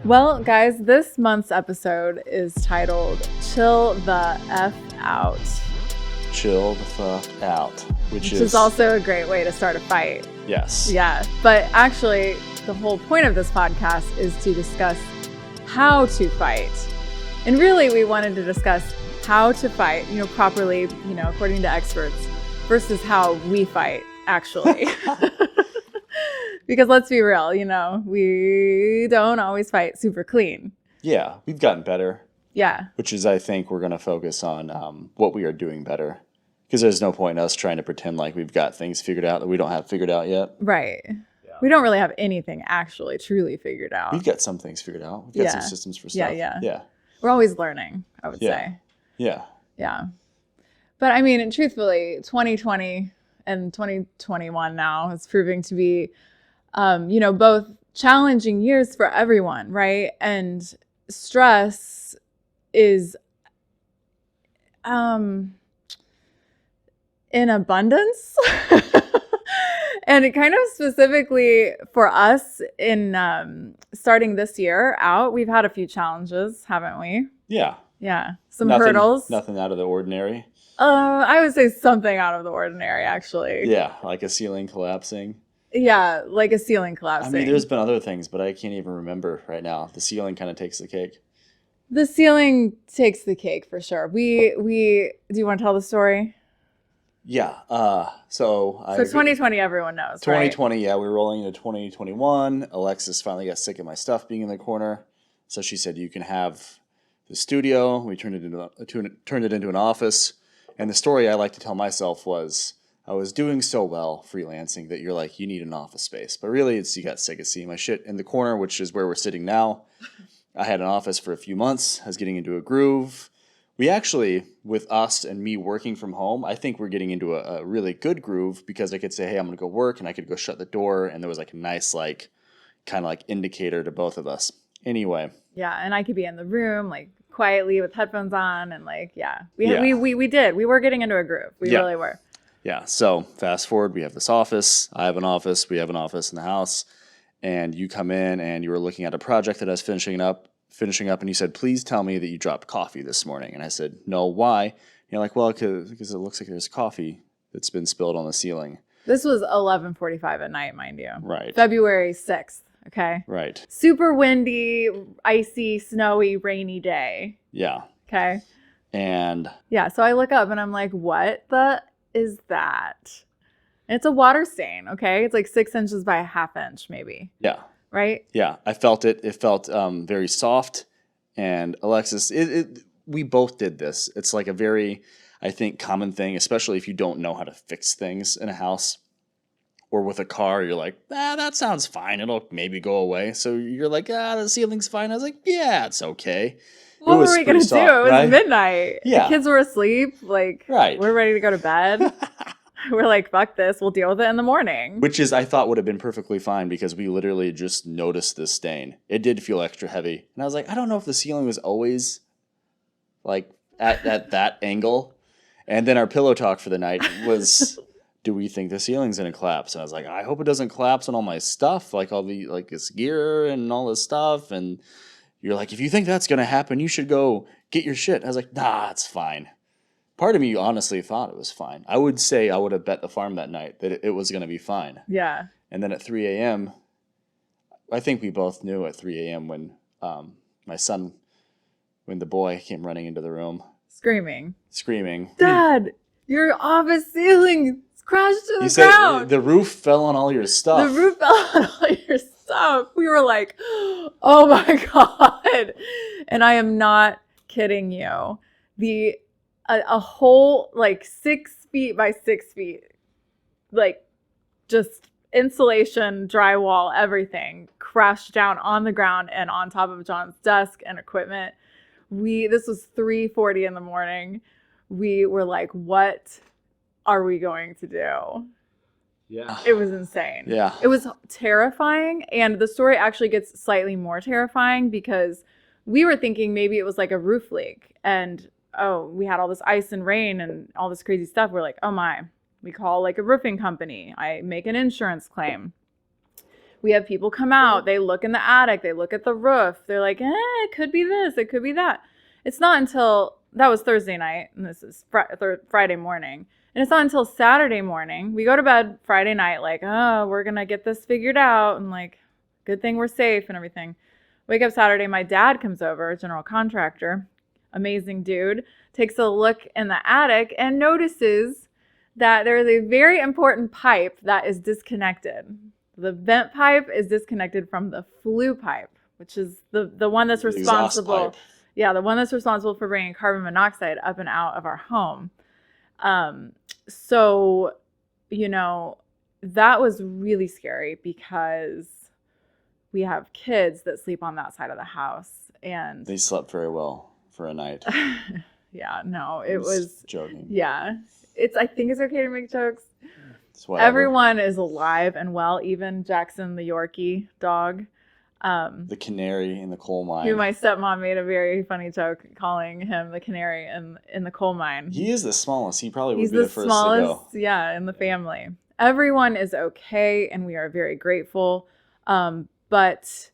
Well, guys, this month's episode is titled Chill the F Out. Chill the fuck out. Which is also a great way to start a fight. Yes. Yeah. But actually, the whole point of this podcast is to discuss how to fight. And really, we wanted to discuss how to fight, properly, according to experts, versus how we fight, actually. Because let's be real, we don't always fight super clean. Yeah, we've gotten better. Yeah. Which is, I think, we're going to focus on what we are doing better. Because there's no point in us trying to pretend like we've got things figured out that we don't have figured out yet. Right. Yeah. We don't really have anything actually truly figured out. We've got some things figured out. We've got some systems for stuff. Yeah. We're always learning, I would say. Yeah. Yeah. But I mean, truthfully, 2020 and 2021 now is proving to be both challenging years for everyone, right? And stress is in abundance. And it kind of specifically for us in starting this year out, we've had a few challenges, haven't we? Yeah. Yeah. Some hurdles. Nothing out of the ordinary. I would say something out of the ordinary, actually. Yeah, like a ceiling collapsing. Yeah, like a ceiling collapsing. I mean, there's been other things, but I can't even remember right now. The ceiling kind of takes the cake. The ceiling takes the cake for sure. Do you want to tell the story? Yeah. So 2020, everyone knows. 2020, right? Yeah, we were rolling into 2021. Alexis finally got sick of my stuff being in the corner, so she said, "You can have the studio." We turned it into an office. And the story I like to tell myself was, I was doing so well freelancing that you're like, you need an office space. But really, it's you got sick of seeing my shit in the corner, which is where we're sitting now. I had an office for a few months. I was getting into a groove. We actually, with us and me working from home, I think we're getting into a really good groove because I could say, hey, I'm going to go work, and I could go shut the door. And there was like a nice, kind of indicator to both of us. Anyway. Yeah, and I could be in the room, quietly with headphones on, and we did. We were getting into a groove. We really were. Yeah. So fast forward, we have this office. I have an office. We have an office in the house. And you come in and you were looking at a project that I was finishing up, and you said, please tell me that you dropped coffee this morning. And I said, no, why? And you're like, well, because it looks like there's coffee that's been spilled on the ceiling. This was 11:45 at night, mind you. Right. February 6th. Okay. Right. Super windy, icy, snowy, rainy day. Yeah. Okay. And yeah, so I look up and I'm like, what the is that? And it's a water stain, okay? It's 6 inches by a half inch, maybe. Yeah. Right? Yeah. I felt it. It felt very soft. And Alexis, we both did this. It's a very, I think, common thing, especially if you don't know how to fix things in a house. Or with a car, you're like, that sounds fine. It'll maybe go away. So you're like, the ceiling's fine. I was like, yeah, it's okay. What were we going to do? It was midnight. Yeah. The kids were asleep. Right. We're ready to go to bed. We're like, fuck this. We'll deal with it in the morning. Which is, I thought, would have been perfectly fine because we literally just noticed this stain. It did feel extra heavy. And I was like, I don't know if the ceiling was always at that angle. And then our pillow talk for the night was... do we think the ceiling's going to collapse? And I was like, I hope it doesn't collapse on all my stuff, all the, this gear and all this stuff. And you're like, if you think that's going to happen, you should go get your shit. I was like, nah, it's fine. Part of me honestly thought it was fine. I would say I would have bet the farm that night that it was going to be fine. Yeah. And then at 3 a.m., I think we both knew at 3 a.m. when when the boy came running into the room. Screaming. Dad, your office ceiling crashed to the ground. The roof fell on all your stuff. We were like, oh my God. And I am not kidding you. A whole 6 feet by 6 feet, just insulation, drywall, everything crashed down on the ground and on top of John's desk and equipment. This was 3:40 in the morning. We were like, what are we going to do? Yeah. It was insane. Yeah. It was terrifying. And the story actually gets slightly more terrifying because we were thinking maybe it was a roof leak. And, we had all this ice and rain and all this crazy stuff. We're like, oh my, we call a roofing company. I make an insurance claim. We have people come out, they look in the attic, they look at the roof. They're like, it could be this, it could be that. It's not until, that was Thursday night, and this is Friday morning. And it's not until Saturday morning. We go to bed Friday night like, oh, we're going to get this figured out. And like, good thing we're safe and everything. Wake up Saturday, my dad comes over, general contractor, amazing dude, takes a look in the attic and notices that there is a very important pipe that is disconnected. The vent pipe is disconnected from the flue pipe, which is the one that's responsible. Yeah, the one that's responsible for bringing carbon monoxide up and out of our home. So, that was really scary because we have kids that sleep on that side of the house, and they slept very well for a night. Yeah, no, it was joking. Yeah. I think it's okay to make jokes. Everyone is alive and well, even Jackson, the Yorkie dog. The canary in the coal mine. Who my stepmom made a very funny joke calling him the canary in the coal mine. He is the smallest. He probably would be the first to go. Yeah, in the family. Everyone is okay, and we are very grateful. But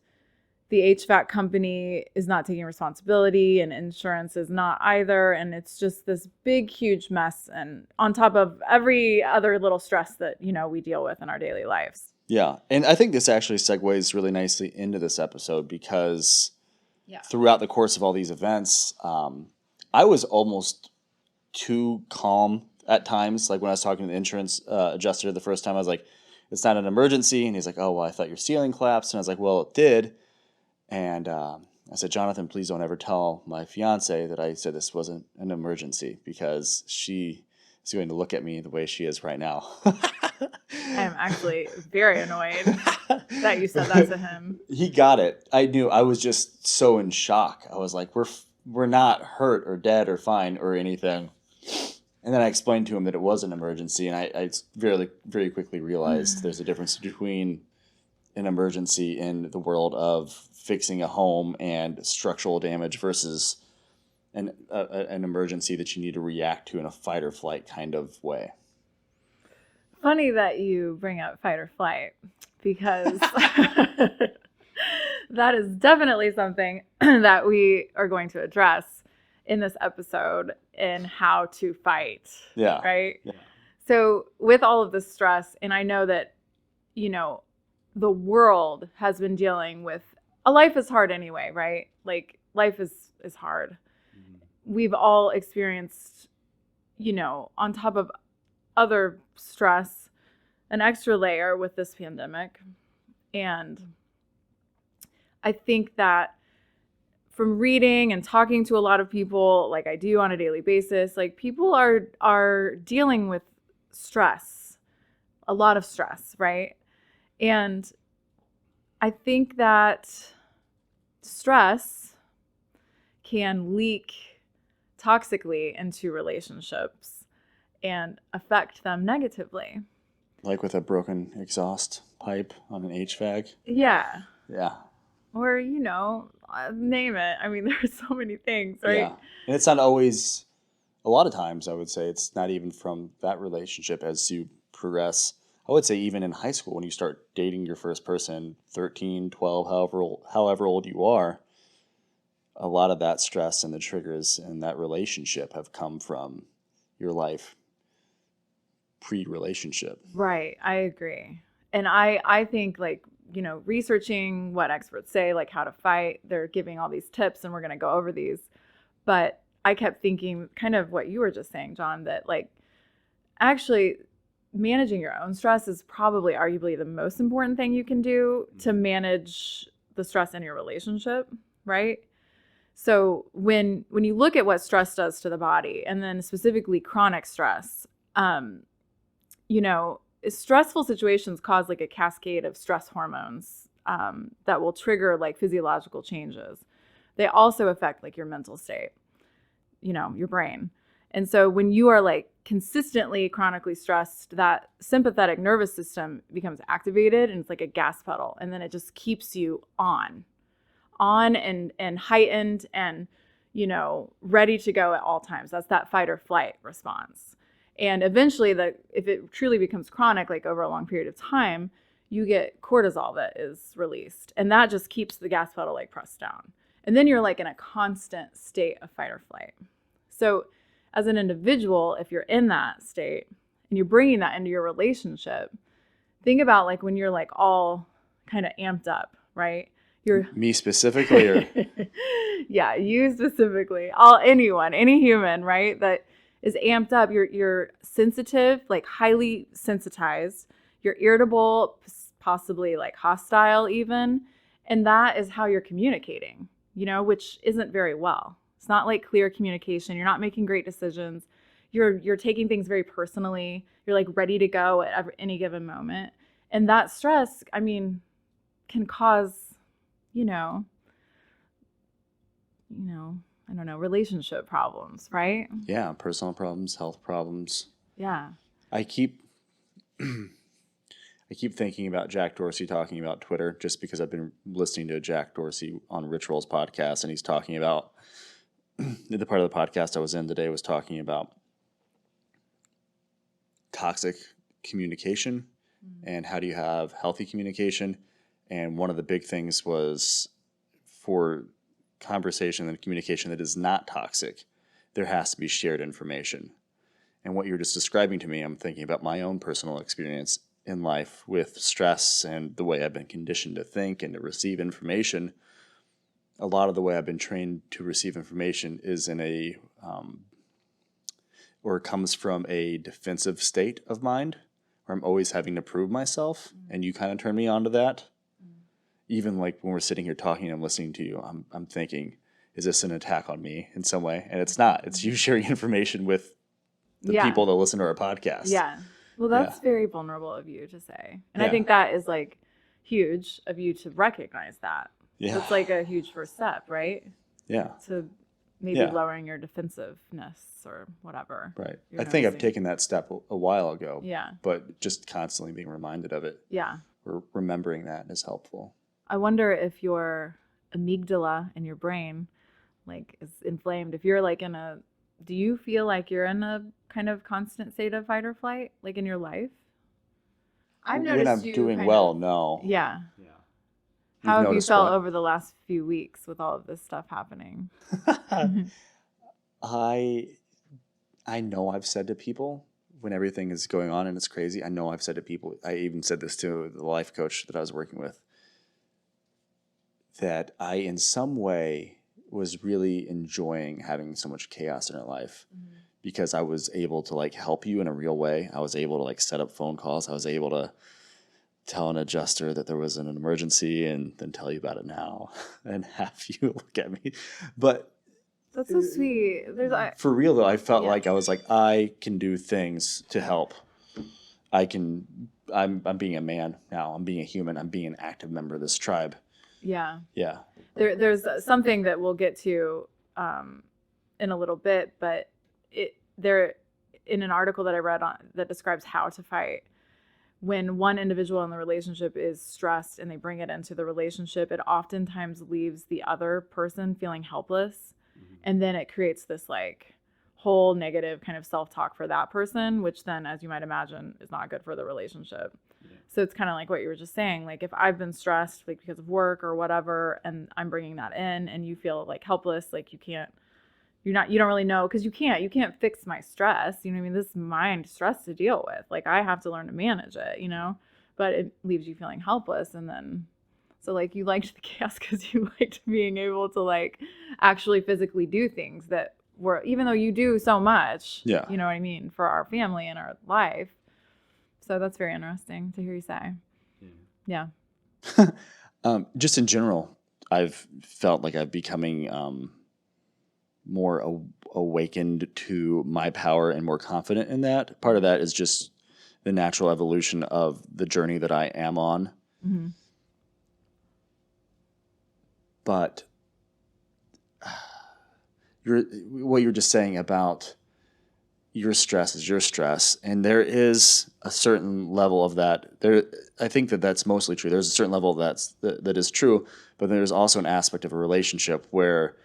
the HVAC company is not taking responsibility, and insurance is not either. And it's just this big, huge mess. And on top of every other little stress that, we deal with in our daily lives. Yeah. And I think this actually segues really nicely into this episode because throughout the course of all these events, I was almost too calm at times. Like when I was talking to the insurance adjuster the first time, I was like, it's not an emergency. And he's like, oh, well, I thought your ceiling collapsed. And I was like, well, it did. And I said, Jonathan, please don't ever tell my fiance that I said this wasn't an emergency because she is going to look at me the way she is right now. I'm actually very annoyed that you said that to him. He got it. I knew. I was just so in shock. I was like, we're not hurt or dead or fine or anything. And then I explained to him that it was an emergency, and I very, very quickly realized there's a difference between an emergency in the world of fixing a home and structural damage versus an emergency that you need to react to in a fight or flight kind of way. Funny that you bring up fight or flight because that is definitely something that we are going to address in this episode in how to fight. Yeah. Right? Yeah. So with all of this stress, and I know that, the world has been dealing with life is hard anyway, right? Like life is hard. Mm-hmm. We've all experienced, on top of other stress, an extra layer with this pandemic. And I think that from reading and talking to a lot of people, like I do on a daily basis, like people are dealing with stress, a lot of stress, right? And I think that stress can leak toxically into relationships and affect them negatively. Like with a broken exhaust pipe on an HVAC? Yeah. Yeah. Or, name it. I mean, there's so many things, right? Yeah. And it's not always, a lot of times I would say it's not even from that relationship as you progress. I would say even in high school when you start dating your first person, 13, 12, however old you are, a lot of that stress and the triggers in that relationship have come from your life pre-relationship. Right. I agree. And I think researching what experts say, like how to fight, they're giving all these tips and we're going to go over these. But I kept thinking kind of what you were just saying, John, that actually managing your own stress is probably arguably the most important thing you can do to manage the stress in your relationship, right? So when you look at what stress does to the body, and then specifically chronic stress, stressful situations cause a cascade of stress hormones that will trigger physiological changes. They also affect your mental state, your brain. And so when you are consistently chronically stressed, that sympathetic nervous system becomes activated and it's like a gas pedal. And then it just keeps you on and heightened and, ready to go at all times. That's that fight or flight response. And eventually if it truly becomes chronic, over a long period of time, you get cortisol that is released, and that just keeps the gas pedal like pressed down. And then you're like in a constant state of fight or flight. So as an individual, if you're in that state and you're bringing that into your relationship, think about like when you're like all kind of amped up, right? You're Me specifically, or yeah, you specifically, any human, right? That is amped up. You're sensitive, like highly sensitized. You're irritable, possibly like hostile even. And that is how you're communicating, which isn't very well. It's not like clear communication. You're not making great decisions. You're taking things very personally. You're like ready to go at any given moment. And that stress, can cause, I don't know, relationship problems, right? Yeah, personal problems, health problems. Yeah. I keep thinking about Jack Dorsey talking about Twitter, just because I've been listening to Jack Dorsey on Rich Roll's podcast, and he's talking about the part of the podcast I was in today was talking about toxic communication and how do you have healthy communication. And one of the big things was for conversation and communication that is not toxic, there has to be shared information. And what you're just describing to me, I'm thinking about my own personal experience in life with stress and the way I've been conditioned to think and to receive information. A lot of the way I've been trained to receive information is in or comes from a defensive state of mind, where I'm always having to prove myself. And you kind of turn me on to that. Even like when we're sitting here talking and I'm listening to you, I'm thinking, is this an attack on me in some way? And it's not. It's you sharing information with the people that listen to our podcast. Yeah. Well, that's very vulnerable of you to say. And I think that is like huge of you to recognize that. Yeah. That's like a huge first step, right? Yeah. To maybe lowering your defensiveness or whatever. Right. I think I've taken that step a while ago. Yeah. But just constantly being reminded of it. Yeah. Or remembering that is helpful. I wonder if your amygdala in your brain like is inflamed. If you're like do you feel like you're in a kind of constant state of fight or flight, like in your life? I've noticed when I'm doing well, no. Yeah. Yeah. How have you felt over the last few weeks with all of this stuff happening? I know I've said to people when everything is going on and it's crazy, I know I've said to people, I even said this to the life coach that I was working with, that I in some way was really enjoying having so much chaos in our life because I was able to like help you in a real way. I was able to like set up phone calls. I was able to tell an adjuster that there was an emergency and then tell you about it now and have you look at me. But that's so sweet. For real though, I felt like I was like, I can do things to help. I'm being a man now. I'm being a human. I'm being an active member of this tribe. Yeah. Yeah. There's something that we'll get to in a little bit, but in an article that I read that describes how to fight, when one individual in the relationship is stressed and they bring it into the relationship, it oftentimes leaves the other person feeling helpless. And then it creates this like whole negative kind of self-talk for that person, which then, as you might imagine, is not good for the relationship. Yeah. So it's kind of like what you were just saying. Like if I've been stressed like because of work or whatever, and I'm bringing that in and you feel like helpless, like you don't really know, because you can't fix my stress. You know what I mean? This is my stress to deal with. Like I have to learn to manage it, but it leaves you feeling helpless. And then, so like you liked the chaos because you liked being able to like actually physically do things that were, even though you do so much, you know what I mean, for our family and our life. So that's very interesting to hear you say. Yeah. Just in general, I've felt like I'm becoming more awakened to my power and more confident in that. Part of that is just the natural evolution of the journey that I am on. Mm-hmm. But what you're just saying about your stress is your stress, and there is a certain level of that. I think that's mostly true. There's a certain level that is true, but there's also an aspect of a relationship where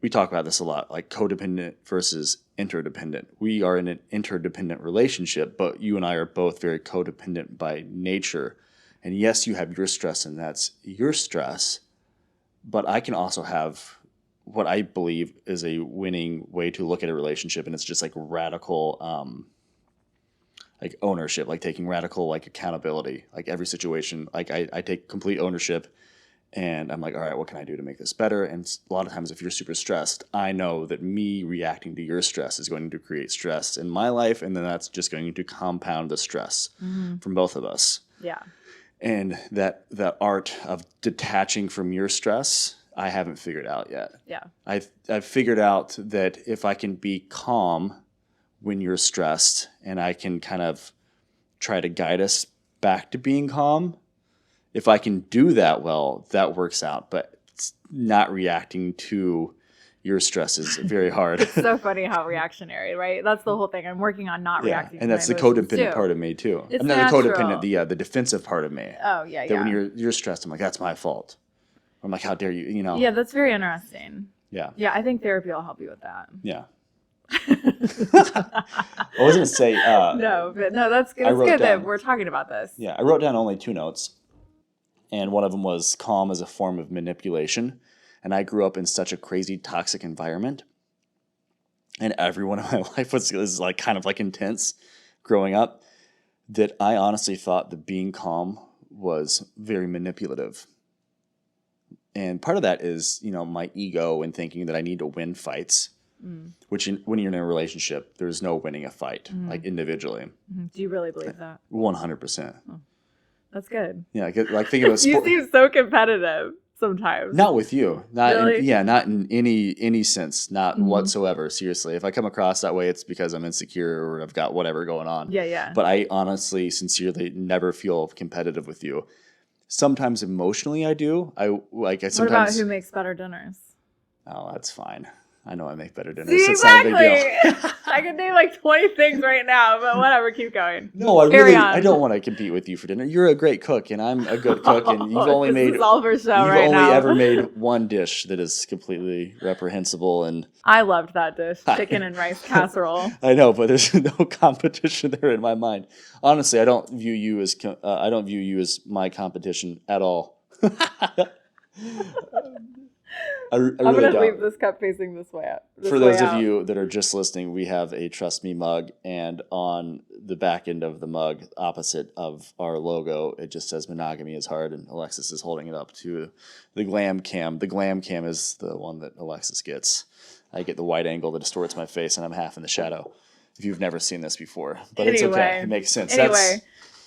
we talk about this a lot, like codependent versus interdependent. We are in an interdependent relationship, but you and I are both very codependent by nature. And yes, you have your stress, and that's your stress. But I can also have what I believe is a winning way to look at a relationship, and it's just like radical, like ownership, like taking radical like accountability. Like every situation, like I take complete ownership, and I'm like, all right, what can I do to make this better? And a lot of times, if you're super stressed, I know that me reacting to your stress is going to create stress in my life, and then that's just going to compound the stress from both of us. Yeah. And that art of detaching from your stress, I haven't figured out yet. Yeah. I've figured out that if I can be calm when you're stressed, and I can kind of try to guide us back to being calm, if I can do that well, that works out. But it's not reacting to your stress is very hard. It's so funny how reactionary, right? That's the whole thing. I'm working on not reacting to and that's my the emotions codependent too. part of me too. It's I'm not natural. the codependent, the defensive part of me. Oh, yeah, That yeah. when you're stressed, I'm like, that's my fault. I'm like, how dare you, you know? Yeah, that's very interesting. Yeah. Yeah, I think therapy will help you with that. Yeah. I was going to say. No, but no, that's good. It's wrote good that down- we're talking about this. Yeah, I wrote down only 2 notes. And one of them was calm as a form of manipulation. And I grew up in such a crazy, toxic environment. And everyone in my life was like kind of like intense growing up, that I honestly thought that being calm was very manipulative. And part of that is, you know, my ego and thinking that I need to win fights, which when you're in a relationship, there's no winning a fight, like individually. Do you really believe that? 100%. That's good. Yeah, like think of a You sport. seem so competitive sometimes. Not with you. Not Really? not in any sense. Not whatsoever. Seriously. If I come across that way, it's because I'm insecure or I've got whatever going on. Yeah, yeah. But I honestly, sincerely never feel competitive with you. Sometimes emotionally I do. What about Sometimes. who makes better dinners? Oh, that's fine. I know I make better dinners. See, It's not a big deal. exactly. I can name like 20 things right now, but whatever, keep going. No, Carry on. I don't want to compete with you for dinner. You're a great cook, and I'm a good cook, and you've only This made is all for show you've right only now. ever made one dish that is completely reprehensible, and I loved that dish, chicken and rice casserole. I know, but there's no competition there in my mind. Honestly, I don't view you as my competition at all. I I'm really going to don't. leave this cup facing this way up. For those of you that are just listening, we have a Trust Me mug, and on the back end of the mug, opposite of our logo, it just says monogamy is hard, and Alexis is holding it up to the glam cam. The glam cam is the one that Alexis gets. I get the wide angle that distorts my face, and I'm half in the shadow. If you've never seen this before, but it's okay. It makes sense. Anyway,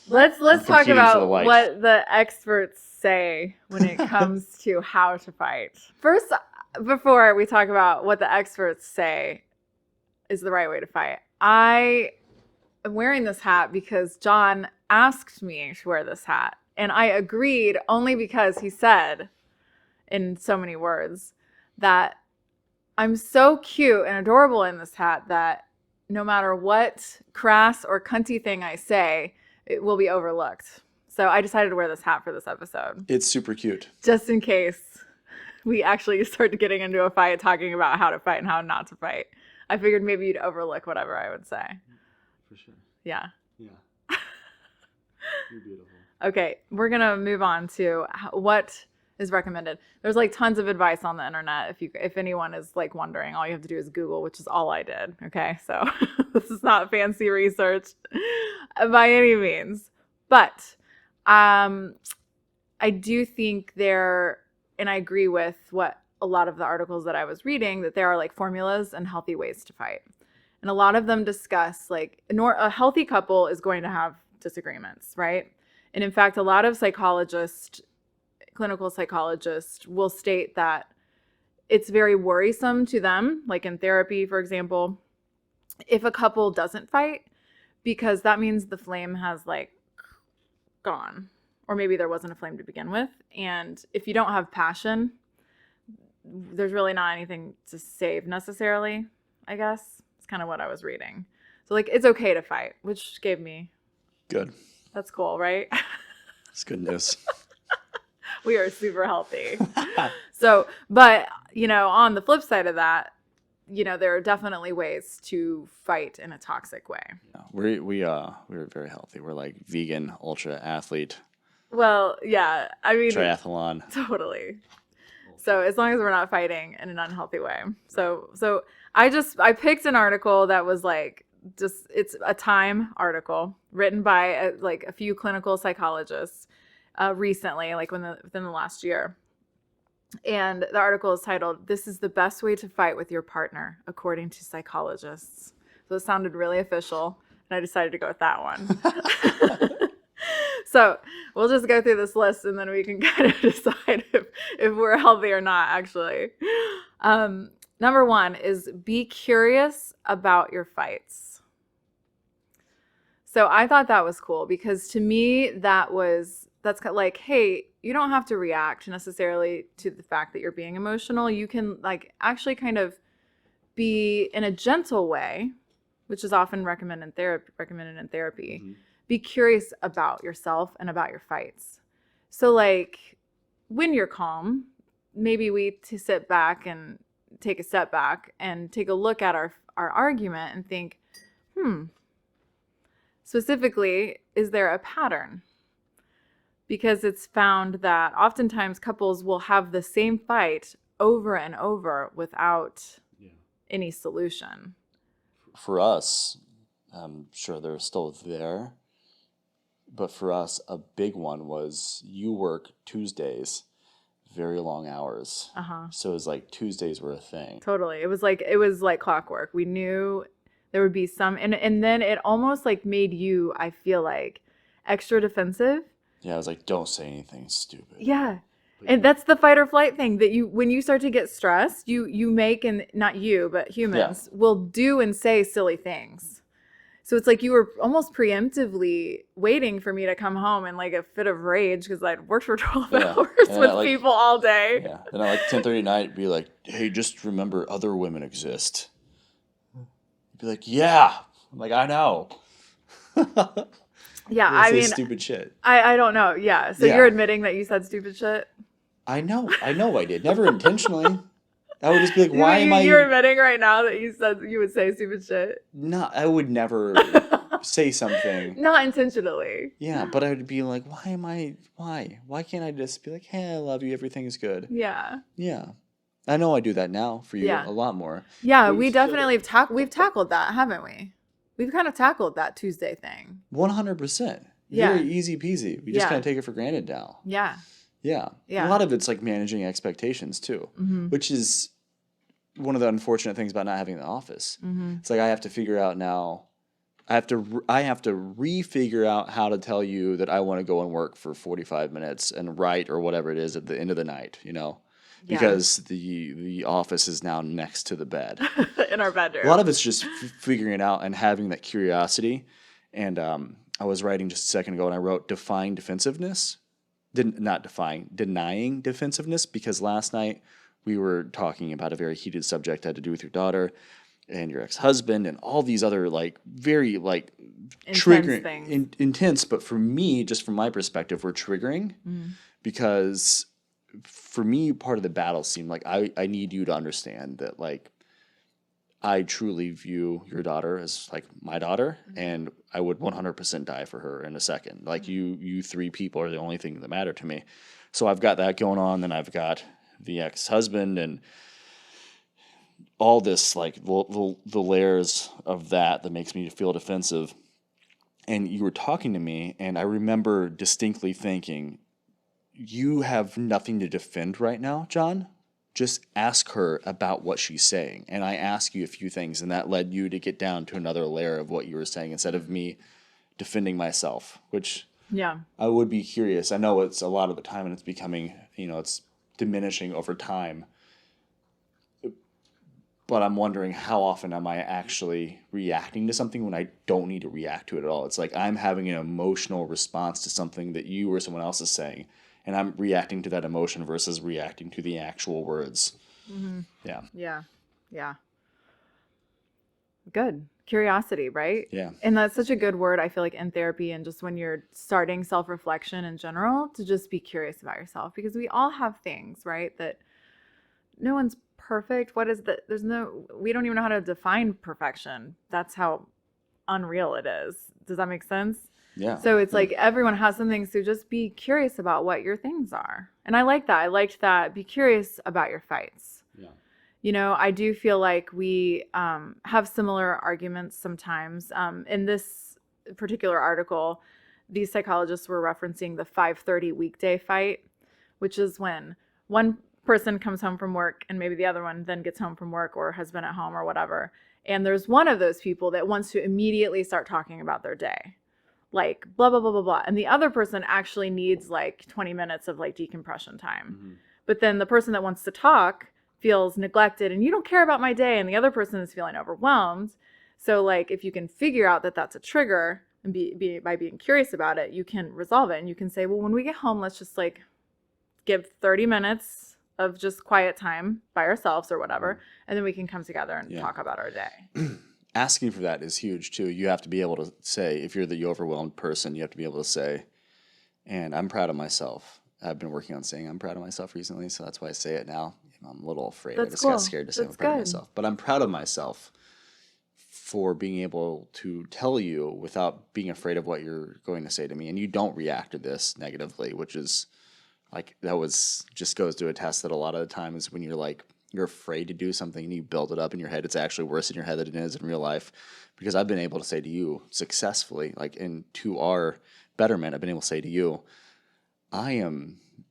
let's talk competing for about the like. what the experts say when it comes to how to fight. First, before we talk about what the experts say is the right way to fight, I am wearing this hat because John asked me to wear this hat, and I agreed only because he said in so many words that I'm so cute and adorable in this hat that no matter what crass or cunty thing I say, it will be overlooked. So I decided to wear this hat for this episode. It's super cute. Just in case we actually start getting into a fight talking about how to fight and how not to fight. I figured maybe you'd overlook whatever I would say. For sure. Yeah. Yeah. You're beautiful. Okay, we're going to move on to what is recommended. There's like tons of advice on the internet. If anyone is like wondering, all you have to do is Google, which is all I did. Okay, so this is not fancy research by any means. But I do think and I agree with what a lot of the articles that I was reading, that there are like formulas and healthy ways to fight. And a lot of them discuss like a healthy couple is going to have disagreements, right? And in fact, a lot of clinical psychologists will state that it's very worrisome to them, like in therapy, for example, if a couple doesn't fight, because that means the flame has like gone, or maybe there wasn't a flame to begin with. And if you don't have passion, there's really not anything to save necessarily, I guess. It's kind of what I was reading. So like, it's okay to fight, which gave me... Good. That's cool, right? It's good news. We are super healthy. So, but, on the flip side of that, there are definitely ways to fight in a toxic way. Yeah, we're very healthy. We're like vegan, ultra athlete. Well, yeah. I mean, triathlon. totally. So as long as we're not fighting in an unhealthy way. So I picked an article that was like it's a Time article written by like a few clinical psychologists recently, like within the last year. And the article is titled, "This is the best way to fight with your partner, according to psychologists." So it sounded really official, and I decided to go with that one. So we'll just go through this list, and then we can kind of decide if we're healthy or not, actually. Number 1 is be curious about your fights. So I thought that was cool because to me, that's kind of like, hey, you don't have to react necessarily to the fact that you're being emotional. You can like actually kind of be in a gentle way, which is often recommended in therapy. Mm-hmm. Be curious about yourself and about your fights. So like when you're calm, maybe we sit back and take a step back and take a look at our argument and think, specifically, is there a pattern? Because it's found that oftentimes couples will have the same fight over and over without any solution. For us, I'm sure they're still there, but for us, a big one was you work Tuesdays, very long hours. So it was like Tuesdays were a thing. Totally. It was like clockwork. We knew there would be some, and then it almost like made you, I feel like, extra defensive. Yeah, I was like, don't say anything stupid. Yeah. And that's the fight or flight thing that when you start to get stressed, you make, and not you, but humans will do and say silly things. So it's like you were almost preemptively waiting for me to come home in like a fit of rage because I'd worked for 12 hours with people all day. Yeah. Then at like 10:30 at night, be like, hey, just remember other women exist. You'd be like, yeah. I'm like, I know. Yeah, I mean, stupid shit. I don't know. Yeah. So you're admitting that you said stupid shit? I know I did. Never intentionally. I would just be like, why am I... You're admitting right now that you said you would say stupid shit? No, I would never say something. Not intentionally. Yeah, but I would be like, why? Why can't I just be like, hey, I love you, everything's good? Yeah. Yeah. I know I do that now for you a lot more. Yeah, we definitely we've tackled that, haven't we? We've kind of tackled that Tuesday thing. 100%. Yeah. Very easy peasy. We just kind of take it for granted now. Yeah. Yeah. A lot of it's like managing expectations too, which is one of the unfortunate things about not having the office. It's like I have to figure out now. I have to re-figure out how to tell you that I want to go and work for 45 minutes and write or whatever it is at the end of the night, because the office is now next to the bed. In our bedroom. A lot of it's just figuring it out and having that curiosity. And I was writing just a second ago and I wrote denying defensiveness, because last night we were talking about a very heated subject that had to do with your daughter and your ex-husband and all these other like very like triggering, intense. But for me, just from my perspective, were triggering because for me, part of the battle seemed like I need you to understand that like I truly view your daughter as like my daughter, and I would 100% die for her in a second. Like you three people are the only thing that matter to me. So I've got that going on. Then I've got the ex-husband and all this like the layers of that makes me feel defensive. And you were talking to me, and I remember distinctly thinking, you have nothing to defend right now, John. Just ask her about what she's saying. And I asked you a few things, and that led you to get down to another layer of what you were saying instead of me defending myself, which I would be curious. I know it's a lot of the time, and it's becoming, it's diminishing over time. But I'm wondering how often am I actually reacting to something when I don't need to react to it at all? It's like I'm having an emotional response to something that you or someone else is saying, and I'm reacting to that emotion versus reacting to the actual words. Yeah. Good. Curiosity, right? Yeah. And that's such a good word, I feel like, in therapy and just when you're starting self-reflection in general, to just be curious about yourself, because we all have things, right, that no one's perfect. What is that? We don't even know how to define perfection. That's how unreal it is. Does that make sense? Yeah. So it's like everyone has some things, so just be curious about what your things are. And I like that. I liked that. Be curious about your fights. Yeah. You know, I do feel like we have similar arguments sometimes. In this particular article, these psychologists were referencing the 5:30 weekday fight, which is when one person comes home from work and maybe the other one then gets home from work or has been at home or whatever. And there's one of those people that wants to immediately start talking about their day. Like blah, blah, blah, blah, blah. And the other person actually needs like 20 minutes of like decompression time. Mm-hmm. But then the person that wants to talk feels neglected and you don't care about my day. And the other person is feeling overwhelmed. So like if you can figure out that that's a trigger and by being curious about it, you can resolve it. And you can say, well, when we get home, let's just like give 30 minutes of just quiet time by ourselves or whatever. And then we can come together and talk about our day. Asking for that is huge too. You have to be able to say, if you're the overwhelmed person, you have to be able to say, and I'm proud of myself. I've been working on saying I'm proud of myself recently, so that's why I say it now. I'm a little afraid. I just got scared to say I'm proud of myself. But I'm proud of myself for being able to tell you without being afraid of what you're going to say to me. And you don't react to this negatively, which is like, just goes to attest that a lot of the times when you're afraid to do something and you build it up in your head, it's actually worse in your head than it is in real life. Because I've been able to say to you successfully, like to our betterment, I've been able to say to you, I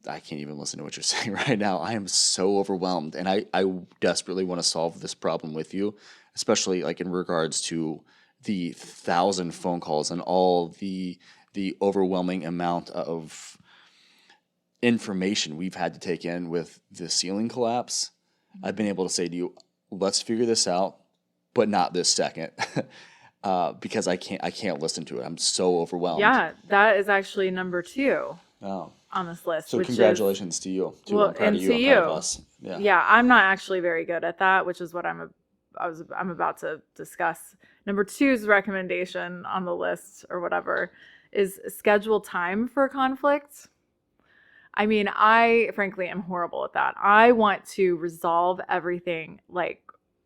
can't even listen to what you're saying right now. I am so overwhelmed and I desperately want to solve this problem with you, especially like in regards to the 1,000 phone calls and all the overwhelming amount of information we've had to take in with the ceiling collapse. I've been able to say to you, let's figure this out, but not this second, because I can't listen to it. I'm so overwhelmed. Yeah, that is actually number 2 on this list. So congratulations to you. I'm proud of you. I'm proud of us. Yeah, I'm not actually very good at that, which is what I'm about to discuss. Number 2's recommendation on the list or whatever is schedule time for conflict. I mean, I frankly am horrible at that. I want to resolve everything like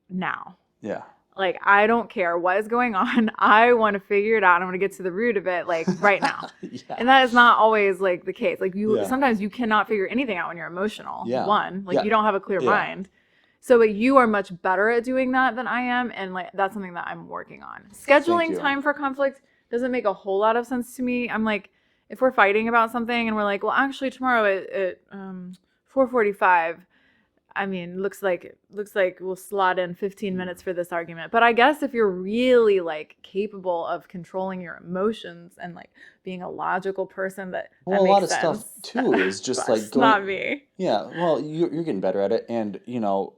now. Yeah. Like, I don't care what is going on. I want to figure it out. I want to get to the root of it, like, right now. Yeah. And that is not always, like, the case. Like, sometimes you cannot figure anything out when you're emotional. Yeah. One, like, you don't have a clear mind. So, like, you are much better at doing that than I am. And, like, that's something that I'm working on. Scheduling time for conflict doesn't make a whole lot of sense to me. I'm like, if we're fighting about something and we're like, well, actually tomorrow at 4:45, I mean, looks like we'll slot in 15 minutes for this argument. But I guess if you're really like capable of controlling your emotions and like being a logical person, that a makes lot of sense. stuff too is just like going, not me. Yeah, well, you're getting better at it, and you know,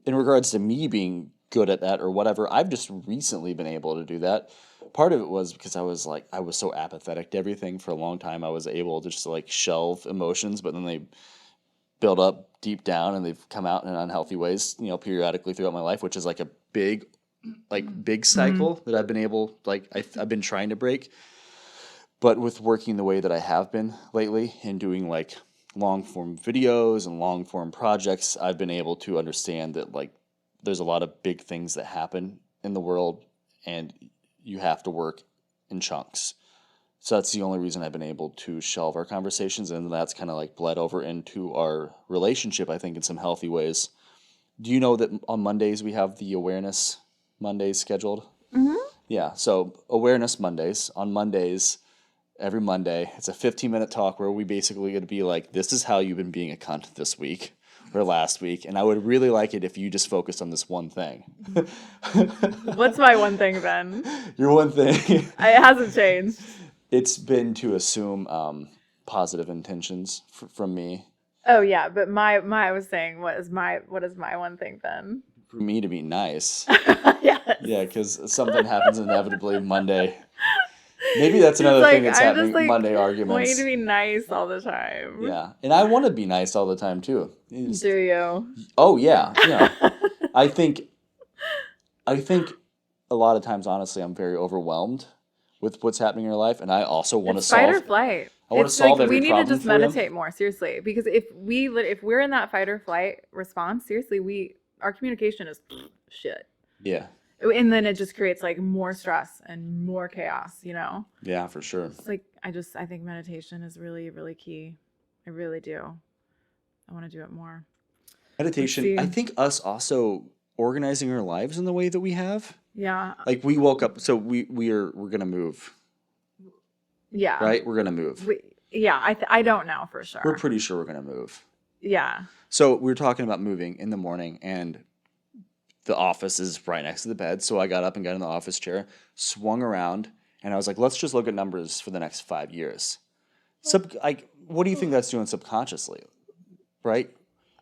in regards to me being good at that or whatever, I've just recently been able to do that. Part of it was because I was so apathetic to everything for a long time. I was able to just like shelve emotions, but then they build up deep down and they've come out in unhealthy ways, you know, periodically throughout my life, which is like a big cycle that I've been able, like I've been trying to break. But with working the way that I have been lately and doing like long form videos and long form projects, I've been able to understand that like there's a lot of big things that happen in the world and you have to work in chunks. So that's the only reason I've been able to shelve our conversations, and that's kind of like bled over into our relationship, I think, in some healthy ways. Do you know that on Mondays we have the Awareness Mondays scheduled? Mm-hmm. Yeah, so Awareness Mondays. On Mondays, every Monday, it's a 15-minute talk where we basically going to be like, this is how you've been being a cunt this week or last week, and I would really like it if you just focused on this one thing. What's my one thing, Ben? Your one thing. It hasn't changed. It's been to assume positive intentions from me. Oh yeah, but my I was saying, what is my one thing then? For me to be nice. Yes. Yeah, because something happens inevitably Monday. Maybe that's another thing that's happening. Like, Monday arguments. Want you to be nice all the time. Yeah, and I want to be nice all the time too. Do you? Oh yeah, yeah. I think a lot of times, honestly, I'm very overwhelmed with what's happening in your life, and I also want to solve. Fight or flight. I want to solve every problem. We need to just meditate more, seriously, because if we're in that fight or flight response, seriously, our communication is shit. Yeah. And then it just creates like more stress and more chaos, you know? Yeah, for sure. It's like, I think meditation is really, really key. I really do. I want to do it more. Meditation, I think us also organizing our lives in the way that we have. Yeah. Like we woke up, so we're gonna move. Yeah. Right? We're gonna move. I don't know for sure. We're pretty sure we're gonna move. Yeah. So we were talking about moving in the morning, and the office is right next to the bed. So I got up and got in the office chair, swung around, and I was like, let's just look at numbers for the next 5 years. What do you think that's doing subconsciously? Right?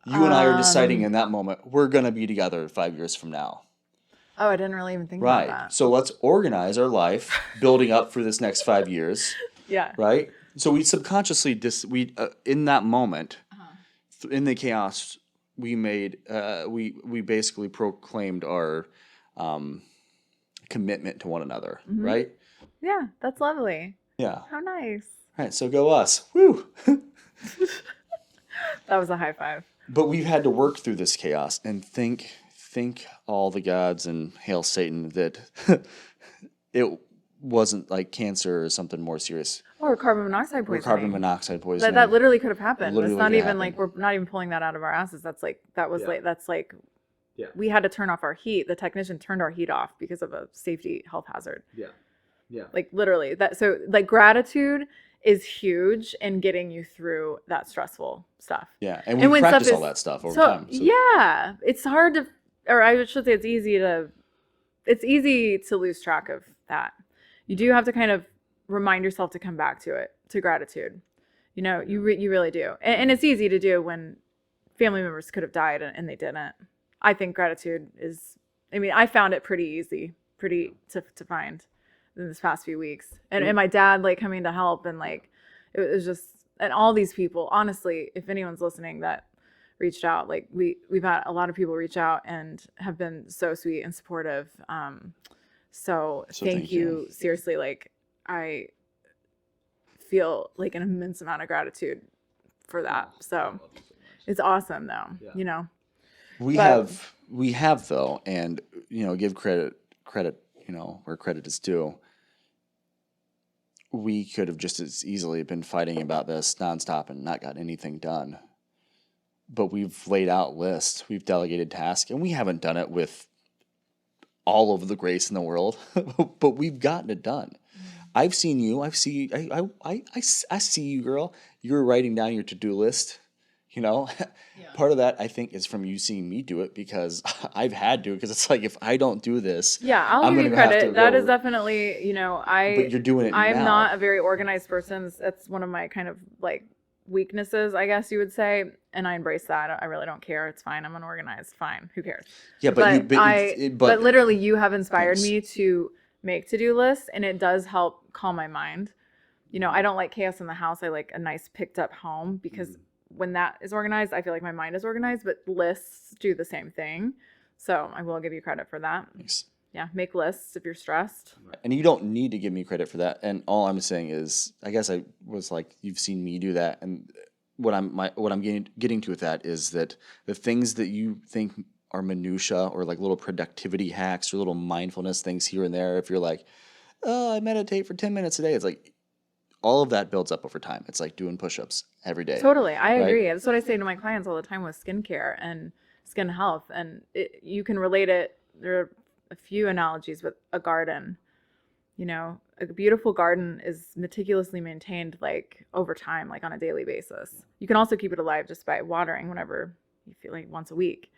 You and I are deciding in that moment, we're going to be together 5 years from now. Oh, I didn't really even think about that. So let's organize our life building up for this next 5 years. Yeah. Right? So we subconsciously, in that moment, in the chaos, we made, we basically proclaimed our commitment to one another. Right? Yeah, that's lovely. Yeah. How nice. All right, so go us. Woo! That was a high five. But we've had to work through this chaos and thank all the gods and hail Satan that it wasn't like cancer or something more serious. Or carbon monoxide poisoning. That literally could have happened. It's not even like we're not even pulling that out of our asses. That's like we had to turn off our heat. The technician turned our heat off because of a safety health hazard. Yeah. Yeah. Like literally that. So like gratitude is huge in getting you through that stressful stuff. Yeah. And we practice all that stuff over time. So. Yeah. It's hard to, or I should say it's easy to lose track of that. You do have to kind of remind yourself to come back to it, to gratitude. You know, you really do. And it's easy to do when family members could have died and they didn't. I think gratitude is, I found it pretty easy, to find in this past few weeks. And my dad like coming to help, and like it was just, and all these people, honestly, if anyone's listening that reached out, like we've had a lot of people reach out and have been so sweet and supportive. So thank you. Seriously, like I feel like an immense amount of gratitude for that. So it's awesome though, you know. We have though, and give credit, where credit is due. We could have just as easily been fighting about this nonstop and not got anything done. But we've laid out lists, we've delegated tasks, and we haven't done it with all of the grace in the world, but we've gotten it done. I've seen you. I see you, girl. You're writing down your to-do list. Part of that I think is from you seeing me do it, because I've had to. Because it's like, if I don't do this, I'll give you credit. That is definitely, But you're doing it now. I'm not a very organized person. That's one of my kind of like weaknesses, I guess you would say, and I embrace that. I really don't care. It's fine. I'm unorganized. Fine. Who cares? Yeah, but literally, you have inspired me to make to-do lists, and it does help calm my mind. I don't like chaos in the house. I like a nice picked up home, because when that is organized, I feel like my mind is organized, but lists do the same thing. So I will give you credit for that. Thanks. Yeah, make lists if you're stressed. And you don't need to give me credit for that. And all I'm saying is, I guess I was like, you've seen me do that. And what I'm getting to with that is that the things that you think are minutia, or like little productivity hacks or little mindfulness things here and there, if you're like, oh, I meditate for 10 minutes a day, it's like, all of that builds up over time. It's like doing push-ups every day. Totally. I agree. That's what I say to my clients all the time with skincare and skin health. And you can relate it. There are a few analogies with a garden. A beautiful garden is meticulously maintained like over time, like on a daily basis. You can also keep it alive just by watering whenever you feel like, once a week.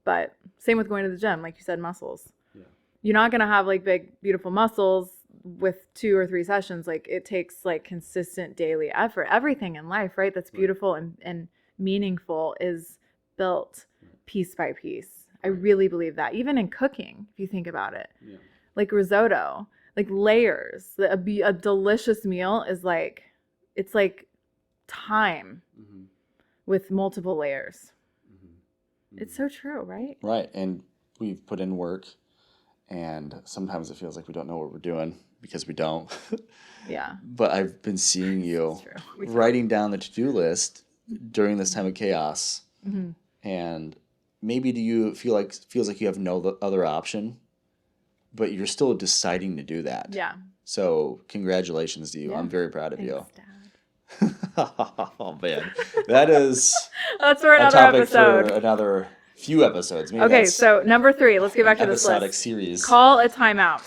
But same with going to the gym, like you said, muscles. Yeah. You're not going to have like big, beautiful muscles with 2 or 3 sessions. Like it takes like consistent daily effort. Everything in life, right, that's beautiful and meaningful is built piece by piece. I really believe that. Even in cooking, if you think about it, like risotto, like layers. A delicious meal is like, it's like time with multiple layers. It's so true, right? Right. And we've put in work, and sometimes it feels like we don't know what we're doing, because we don't. Yeah. But I've been seeing you writing down the to-do list during this time of chaos. And maybe do you feels like you have no other option but you're still deciding to do that. Yeah. So congratulations to you. Yeah. I'm very proud of Thanks, you. Dad. Oh man, that is That's for a another topic episode. for another few episodes. Maybe Okay, that's so number 3. Let's get back to this episodic list. series. Call a timeout.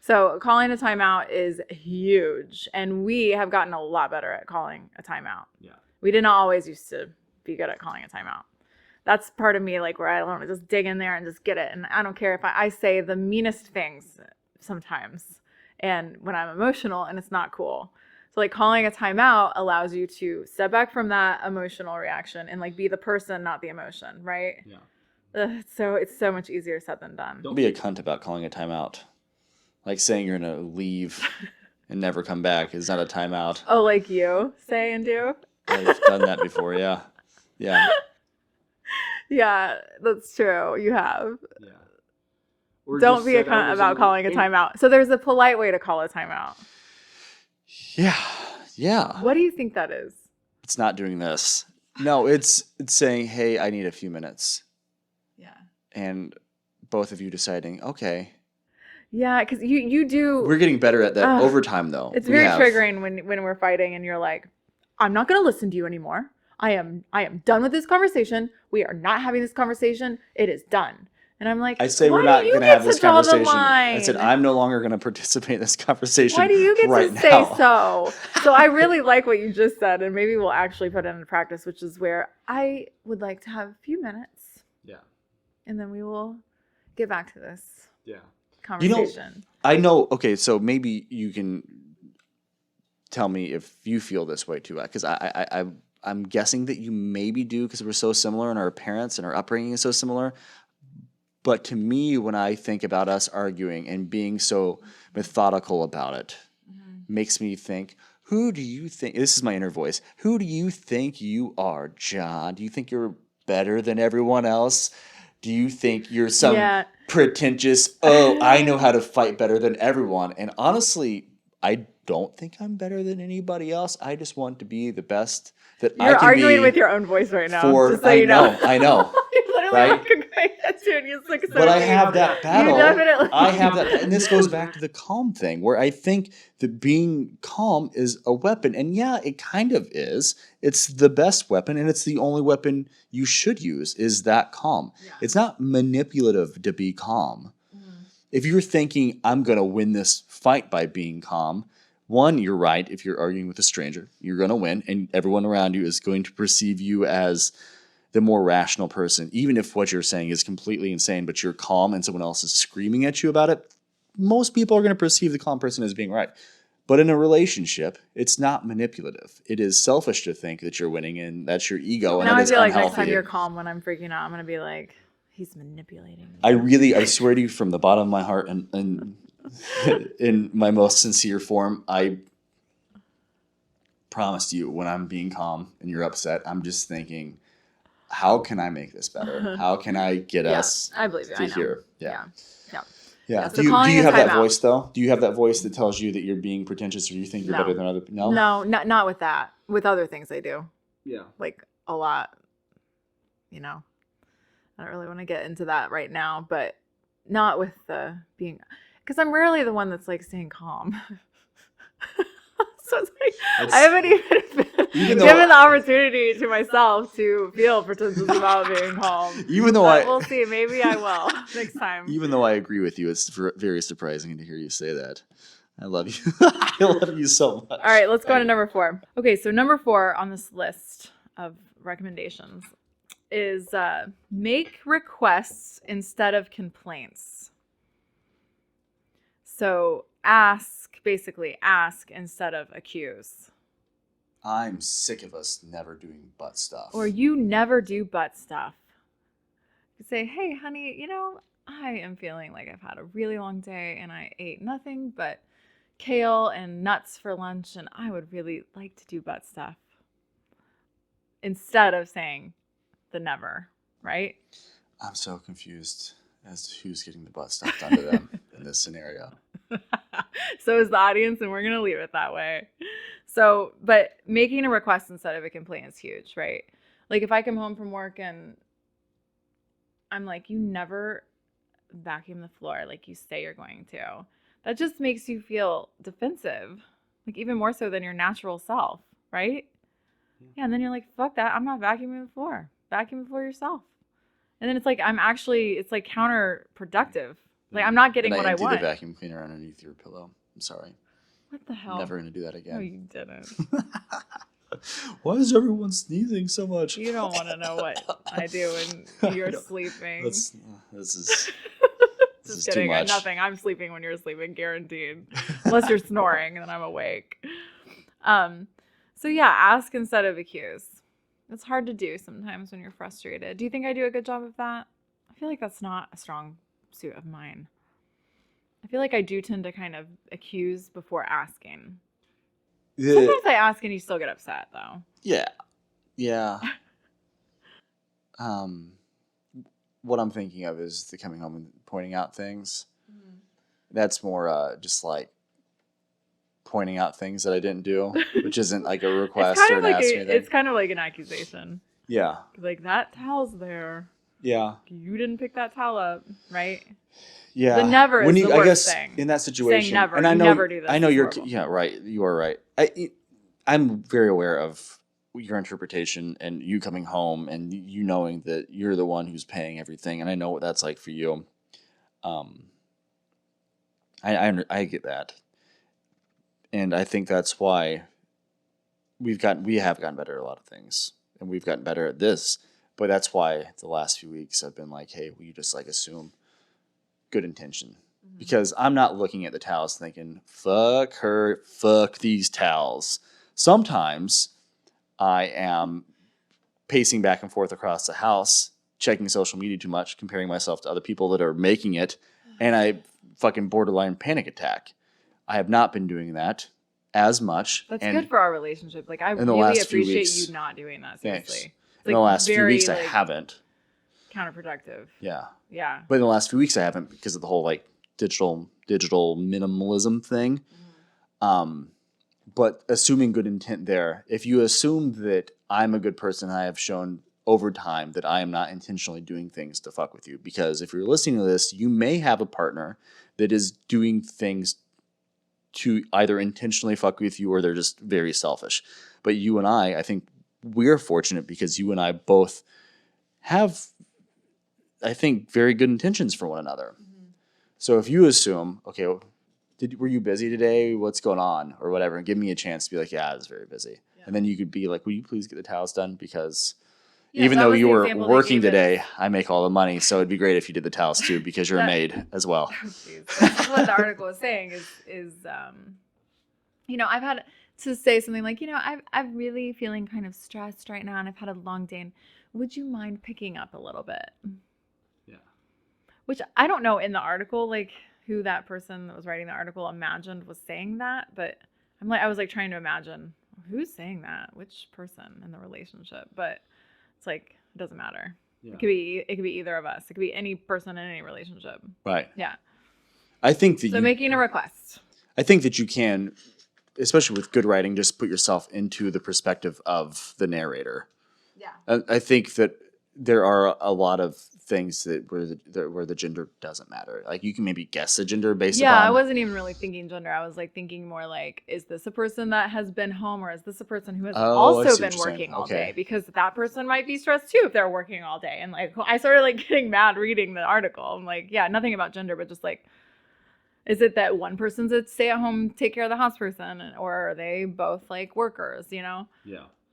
So calling a timeout is huge, and we have gotten a lot better at calling a timeout. Yeah. We didn't always used to be good at calling a timeout. That's part of me, like, where I don't want to just dig in there and just get it. And I don't care if I say the meanest things sometimes, and when I'm emotional, and it's not cool. So like calling a timeout allows you to step back from that emotional reaction and like be the person, not the emotion, right? Yeah. So it's so much easier said than done. Don't be a cunt about calling a timeout. Like saying you're gonna leave and never come back is not a timeout. Oh, like you say and do? I've done that before, yeah. Yeah. Yeah, that's true. You have. Yeah. Or Don't just be a said I cunt was about calling a timeout. So there's a polite way to call a timeout. Yeah. Yeah. What do you think that is? It's not doing this. No, it's saying, hey, I need a few minutes. Yeah. And both of you deciding, okay. Yeah, because you do. We're getting better at that over time, though. It's very triggering when we're fighting and you're like, I'm not going to listen to you anymore. I am done with this conversation. We are not having this conversation. It is done. And I'm like, I say we're not going to have this conversation. I said I'm no longer going to participate in this conversation. Why do you get right to say now? so? So I really like what you just said, and maybe we'll actually put it into practice, which is where I would like to have a few minutes. Yeah. And then we will get back to this. Yeah. Conversation. I know. Okay, so maybe you can tell me if you feel this way too, because I'm guessing that you maybe do because we're so similar and our parents and our upbringing is so similar. But to me, when I think about us arguing and being so methodical about it, makes me think, who do you think, this is my inner voice, who do you think you are, John? Do you think you're better than everyone else? Do you think you're some pretentious, I know how to fight better than everyone? And honestly, I don't think I'm better than anybody else. I just want to be the best that I can be. You're arguing with your own voice right now. Just so I you know. I know. You're literally like a great dude. But I have that battle. You definitely. I have that, and this goes back to the calm thing, where I think that being calm is a weapon, and yeah, it kind of is. It's the best weapon, and it's the only weapon you should use. Is that calm? Yeah. It's not manipulative to be calm. If you're thinking I'm going to win this fight by being calm, one, you're right. If you're arguing with a stranger, you're going to win, and everyone around you is going to perceive you as the more rational person, even if what you're saying is completely insane, but you're calm and someone else is screaming at you about it. Most people are going to perceive the calm person as being right. But in a relationship, it's not manipulative. It is selfish to think that you're winning, and that's your ego. And now that I is feel like unhealthy. next time you're calm when I'm freaking out, I'm going to be like, he's manipulating me. I swear to you from the bottom of my heart and in my most sincere form, I promise you when I'm being calm and you're upset, I'm just thinking, how can I make this better? How can I get us I believe you. to I know. here? Yeah. So Do you have that timeout. voice though? Do you have that voice that tells you that you're being pretentious or you think you're better than other people? No, not with that. With other things I do. Yeah. Like a lot. You know. I don't really want to get into that right now, but not with the being, because I'm rarely the one that's like staying calm. So it's like I haven't even given the opportunity to myself to feel pretentious about being calm. Even though we'll see. Maybe I will next time. Even though I agree with you, it's very surprising to hear you say that. I love you. I love you so much. All right, let's go on to number 4. Okay, so number 4 on this list of recommendations is make requests instead of complaints. So basically ask instead of accuse. I'm sick of us never doing butt stuff. Or you never do butt stuff. You say, hey, honey, I am feeling like I've had a really long day and I ate nothing but kale and nuts for lunch and I would really like to do butt stuff. Instead of saying the never, right? I'm so confused as to who's getting the butt stuff done to them in this scenario. So is the audience, and we're going to leave it that way. So, but making a request instead of a complaint is huge, right? Like if I come home from work and I'm like, you never vacuum the floor like you say you're going to, that just makes you feel defensive, like even more so than your natural self, right? Yeah, and then you're like, fuck that, I'm not vacuuming the floor. Vacuum the floor yourself. And then it's like it's like counterproductive. Like I'm not getting what I want. And I emptied the vacuum cleaner underneath your pillow. I'm sorry. What the hell? I'm never going to do that again. No, you didn't. Why is everyone sneezing so much? You don't want to know what I do when you're sleeping. This is Just too kidding. much. Nothing. I'm sleeping when you're sleeping, guaranteed. Unless you're snoring, then I'm awake. So yeah, ask instead of accuse. It's hard to do sometimes when you're frustrated. Do you think I do a good job of that? I feel like that's not a strong suit of mine. I feel like I do tend to kind of accuse before asking. Sometimes I ask and you still get upset, though. Yeah. What I'm thinking of is the coming home and pointing out things. Mm-hmm. That's more just like pointing out things that I didn't do, which isn't like a request or an ask or anything. It's kind of like an accusation. Yeah. Like, that towel's there. Yeah. You didn't pick that towel up, right? Yeah. The never is the worst thing. In that situation. Saying never. And I know, never do this. I know you're, yeah, right. You are right. I'm very aware of your interpretation and you coming home and you knowing that you're the one who's paying everything. And I know what that's like for you. I get that. And I think that's why we have gotten better at a lot of things, and we've gotten better at this. But that's why the last few weeks I've been like, hey, will you just like assume good intention? Mm-hmm. Because I'm not looking at the towels thinking, fuck her, fuck these towels. Sometimes I am pacing back and forth across the house, checking social media too much, comparing myself to other people that are making it, and I fucking borderline panic attack. I have not been doing that as much. That's good for our relationship. Like, I really appreciate you not doing that, seriously. In the last few weeks, I haven't. Counterproductive. Yeah. Yeah. But in the last few weeks, I haven't because of the whole, like, digital minimalism thing. Mm-hmm. But assuming good intent there, if you assume that I'm a good person, I have shown over time that I am not intentionally doing things to fuck with you. Because if you're listening to this, you may have a partner that is doing things to either intentionally fuck with you or they're just very selfish. But you and I think we're fortunate because you and I both have, I think, very good intentions for one another. Mm-hmm. So if you assume, okay, were you busy today? What's going on? Or whatever, and give me a chance to be like, yeah, I was very busy. Yeah. And then you could be like, will you please get the towels done? Because even though you were working today, I make all the money. So it'd be great if you did the towels too, because you're a maid as well. Oh, that's what the article is saying is I've had to say something like, I'm really feeling kind of stressed right now and I've had a long day. And would you mind picking up a little bit? Yeah. Which I don't know in the article, like who that person that was writing the article imagined was saying that. But I was like trying to imagine who's saying that, which person in the relationship. But it's like, it doesn't matter. Yeah. It could be either of us. It could be any person in any relationship. Right. Yeah. I think that making a request. I think that you can, especially with good writing, just put yourself into the perspective of the narrator. Yeah. I think that there are a lot of things where the gender doesn't matter. Like you can maybe guess the gender based upon. Yeah, I wasn't even really thinking gender. I was like thinking more like, is this a person that has been home or is this a person who has also been working all day? Because that person might be stressed too if they're working all day. And like I started like getting mad reading the article. I'm like, yeah, nothing about gender, but just like, is it that one person's a stay at home, take care of the house person, or are they both like workers, Yeah.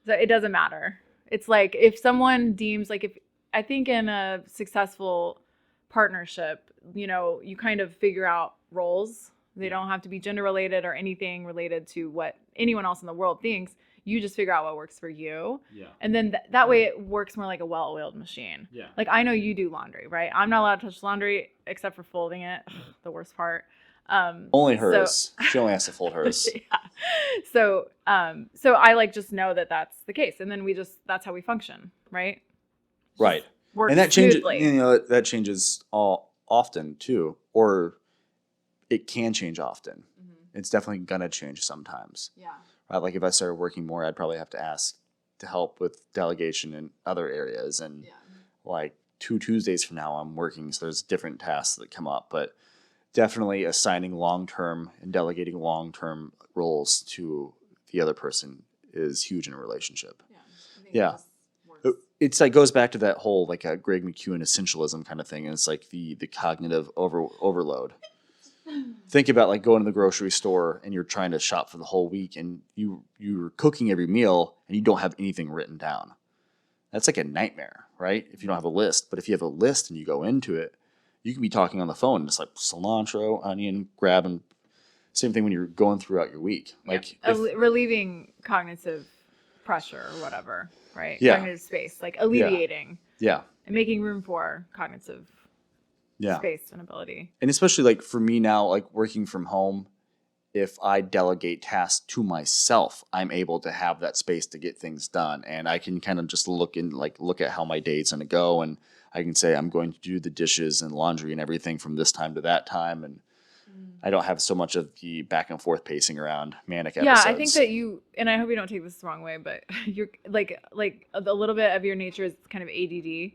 So it doesn't matter. It's like if someone deems like I think in a successful partnership, you kind of figure out roles. They don't have to be gender related or anything related to what anyone else in the world thinks. You just figure out what works for you. Yeah. And then that way it works more like a well-oiled machine. Yeah. Like I know you do laundry, right? I'm not allowed to touch laundry except for folding it. The worst part. Only hers. She only has to fold hers. Yeah. So I like just know that that's the case. And then that's how we function, right? Right. And that changes, that changes often too, or it can change often. Mm-hmm. It's definitely going to change sometimes. Yeah. Right. Like if I started working more, I'd probably have to ask to help with delegation in other areas and like 2 Tuesdays from now I'm working, so there's different tasks that come up, but definitely assigning long-term and delegating long-term roles to the other person is huge in a relationship. Yeah. It's like goes back to that whole like a Greg McEwen essentialism kind of thing, and it's like the cognitive overload. Think about like going to the grocery store and you're trying to shop for the whole week, and you're cooking every meal and you don't have anything written down. That's like a nightmare, right? If you don't have a list. But if you have a list and you go into it, you can be talking on the phone and it's like cilantro, onion, grabbing. Same thing when you're going throughout your week. Like relieving cognitive pressure or whatever, right? Yeah. Cognitive space, like alleviating. Yeah. And making room for cognitive Yeah. space and ability. And especially like for me now, like working from home, if I delegate tasks to myself, I'm able to have that space to get things done. And I can kind of just look at how my day's going to go. And I can say, I'm going to do the dishes and laundry and everything from this time to that time. And I don't have so much of the back and forth pacing around manic episodes. Yeah, I think that and I hope you don't take this the wrong way, but you're like a little bit of your nature is kind of ADD.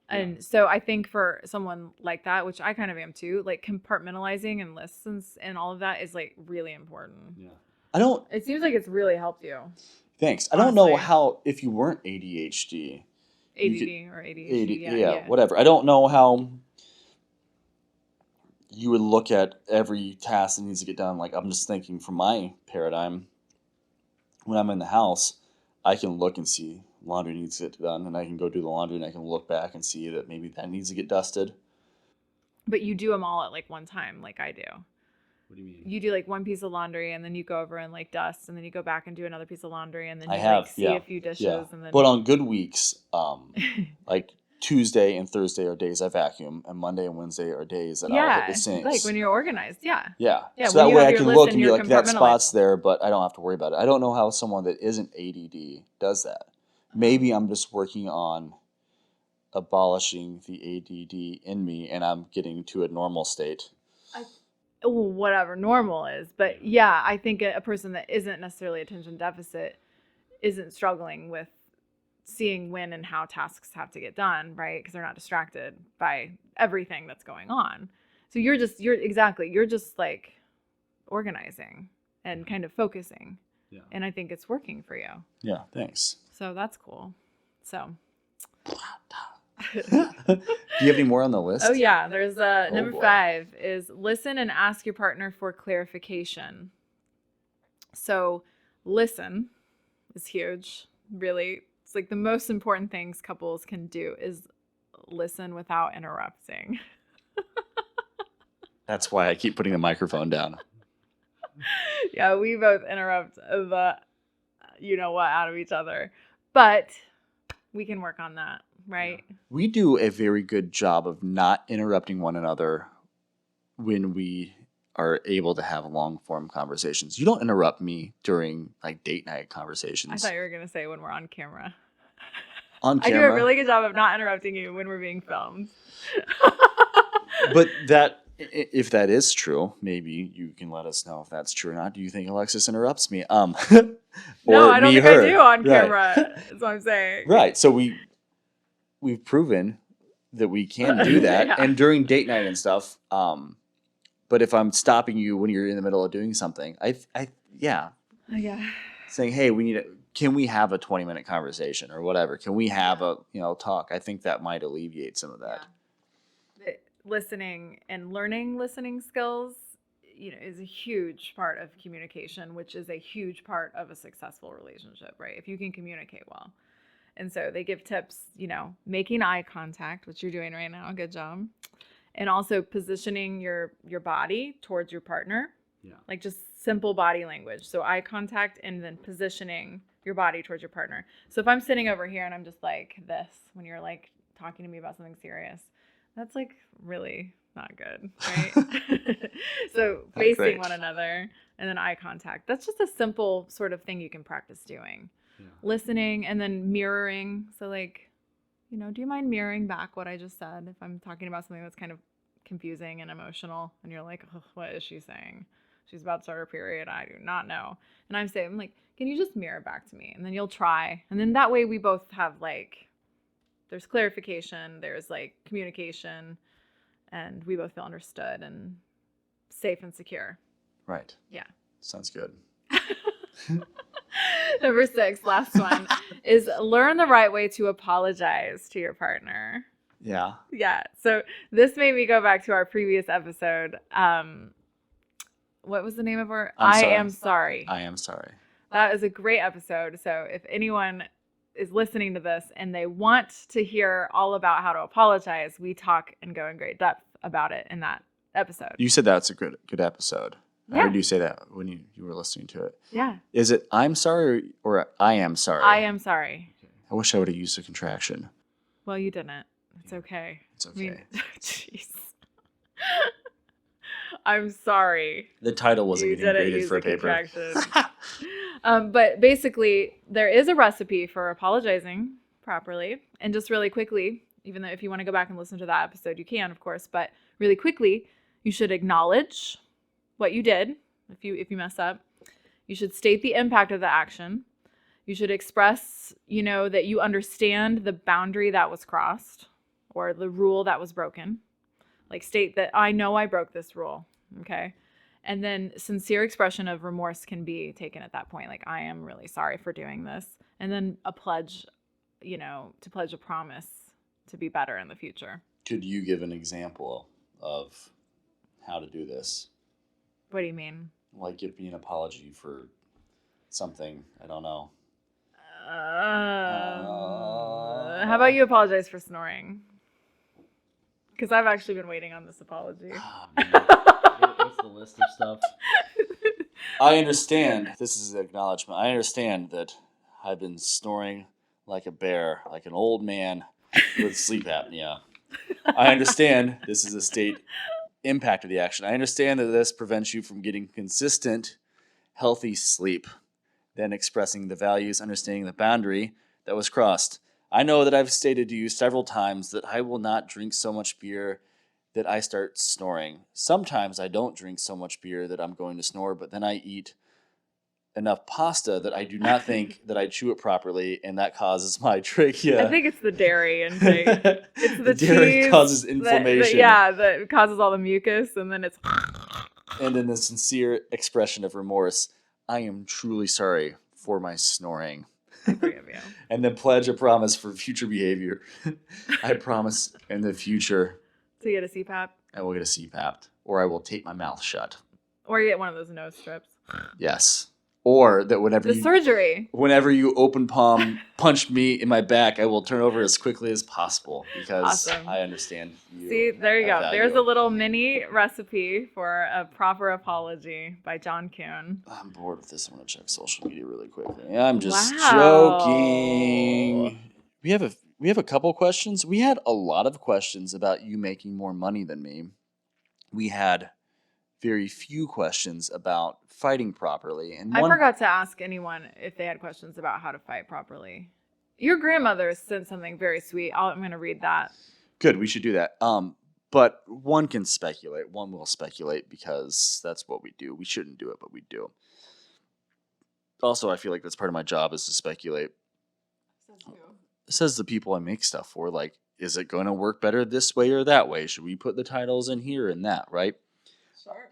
And so I think for someone like that, which I kind of am too, like compartmentalizing and lists and all of that is like really important. Yeah. It seems like it's really helped you. Thanks. I don't know how, if you weren't ADHD. Or ADHD. Yeah, whatever. I don't know how you would look at every task that needs to get done. Like, I'm just thinking from my paradigm, when I'm in the house, I can look and see laundry needs to get done, and I can go do the laundry, and I can look back and see that maybe that needs to get dusted. But you do them all at like one time, like I do. What do you mean? You do like one piece of laundry, and then you go over and like dust, and then you go back and do another piece of laundry, and then you see a few dishes, and then. But on good weeks, like Tuesday and Thursday are days I vacuum, and Monday and Wednesday are days that I'll hit the sinks. Like when you're organized, Yeah. So that way I can look and be like, that spot's there, but I don't have to worry about it. I don't know how someone that isn't ADD does that. Maybe I'm just working on abolishing the ADD in me, and I'm getting to a normal state. Whatever normal is. But yeah, I think a person that isn't necessarily attention deficit isn't struggling with seeing when and how tasks have to get done, right? Because they're not distracted by everything that's going on. So you're just like organizing and kind of focusing. Yeah. And I think it's working for you. Yeah, thanks. So that's cool. So. Do you have any more on the list? Oh yeah, there's number 5 is listen and ask your partner for clarification. So listen is huge. Really, it's like the most important things couples can do is listen without interrupting. That's why I keep putting the microphone down. Yeah, we both interrupt the out of each other, but we can work on that. Right. Yeah. We do a very good job of not interrupting one another when we are able to have long form conversations. You don't interrupt me during like date night conversations. I thought you were going to say when we're on camera. On camera. I do a really good job of not interrupting you when we're being filmed. But if that is true, maybe you can let us know if that's true or not. Do you think Alexis interrupts me? No, I don't think I do on camera. That's what I'm saying. Right. So we've proven that we can do that. Yeah. And during date night and stuff. But if I'm stopping you when you're in the middle of doing something, saying, hey, can we have a 20-minute conversation or whatever? Can we have a talk? I think that might alleviate some of that. Yeah. Listening and learning listening skills, is a huge part of communication, which is a huge part of a successful relationship, right? If you can communicate well. And so they give tips, making eye contact, which you're doing right now. Good job. And also positioning your body towards your partner. Yeah. Like just simple body language. So eye contact and then positioning your body towards your partner. So if I'm sitting over here and I'm just like this, when you're like talking to me about something serious, that's like really not good, right? So facing one another and then eye contact. That's just a simple sort of thing you can practice doing. Yeah. Listening and then mirroring. So like, do you mind mirroring back what I just said? If I'm talking about something that's kind of confusing and emotional and you're like, oh, what is she saying? She's about to start her period. I do not know. And I'm like, can you just mirror back to me? And then you'll try. And then that way we both have like there's clarification, there's like communication, and we both feel understood and safe and secure. Right. Yeah. Sounds good. Number 6, last one, is learn the right way to apologize to your partner. Yeah. Yeah. So this made me go back to our previous episode. What was the name of our? I Am Sorry. I Am Sorry. That is a great episode. So if anyone is listening to this and they want to hear all about how to apologize, we talk and go in great depth about it in that episode. You said that's a good episode. Yeah. I heard you say that when you were listening to it. Yeah. Is it I'm sorry or I am sorry? I am sorry. I wish I would have used a contraction. Well, you didn't. It's okay. It's okay. Jeez. I'm sorry. The title wasn't getting graded for a paper. But basically, there is a recipe for apologizing properly. And just really quickly, even though if you want to go back and listen to that episode, you can, of course. But really quickly, you should acknowledge what you did if you mess up. You should state the impact of the action. You should express, that you understand the boundary that was crossed or the rule that was broken. Like state that I know I broke this rule. Okay. And then sincere expression of remorse can be taken at that point. Like, I am really sorry for doing this. And then a pledge, to pledge a promise to be better in the future. Could you give an example of how to do this? What do you mean? Like give me an apology for something. I don't know. How about you apologize for snoring? Because I've actually been waiting on this apology. What's the list of stuff? I understand. This is an acknowledgement. I understand that I've been snoring like a bear, like an old man with sleep apnea. I understand this is a state impact of the action. I understand that this prevents you from getting consistent, healthy sleep. Then expressing the values, understanding the boundary that was crossed. I know that I've stated to you several times that I will not drink so much beer that I start snoring. Sometimes I don't drink so much beer that I'm going to snore, but then I eat enough pasta that I do not think that I chew it properly, and that causes my trachea. I think it's the dairy intake. It's the dairy cheese causes inflammation. that causes all the mucus, and then it's... And then the sincere expression of remorse. I am truly sorry for my snoring. I forgive you. And then pledge a promise for future behavior. I promise in the future. To get a CPAP? I will get a CPAP. Or I will tape my mouth shut. Or you get one of those nose strips. Yes. Or that surgery. Whenever you open palm punch me in my back, I will turn over as quickly as possible because awesome. I understand you. See, there you go. Value. There's a little mini recipe for a proper apology by John Kuhn. I'm bored with this. I'm going to check social media really quickly. I'm just Wow. joking. We have a couple questions. We had a lot of questions about you making more money than me. We had very few questions about fighting properly. And I forgot to ask anyone if they had questions about how to fight properly. Your grandmother sent something very sweet. I'm going to read that. Good, we should do that. But one can speculate. One will speculate because that's what we do. We shouldn't do it, but we do. Also, I feel like that's part of my job is to speculate. It says the people I make stuff for, like, is it going to work better this way or that way? Should we put the titles in here and that, right? Sure.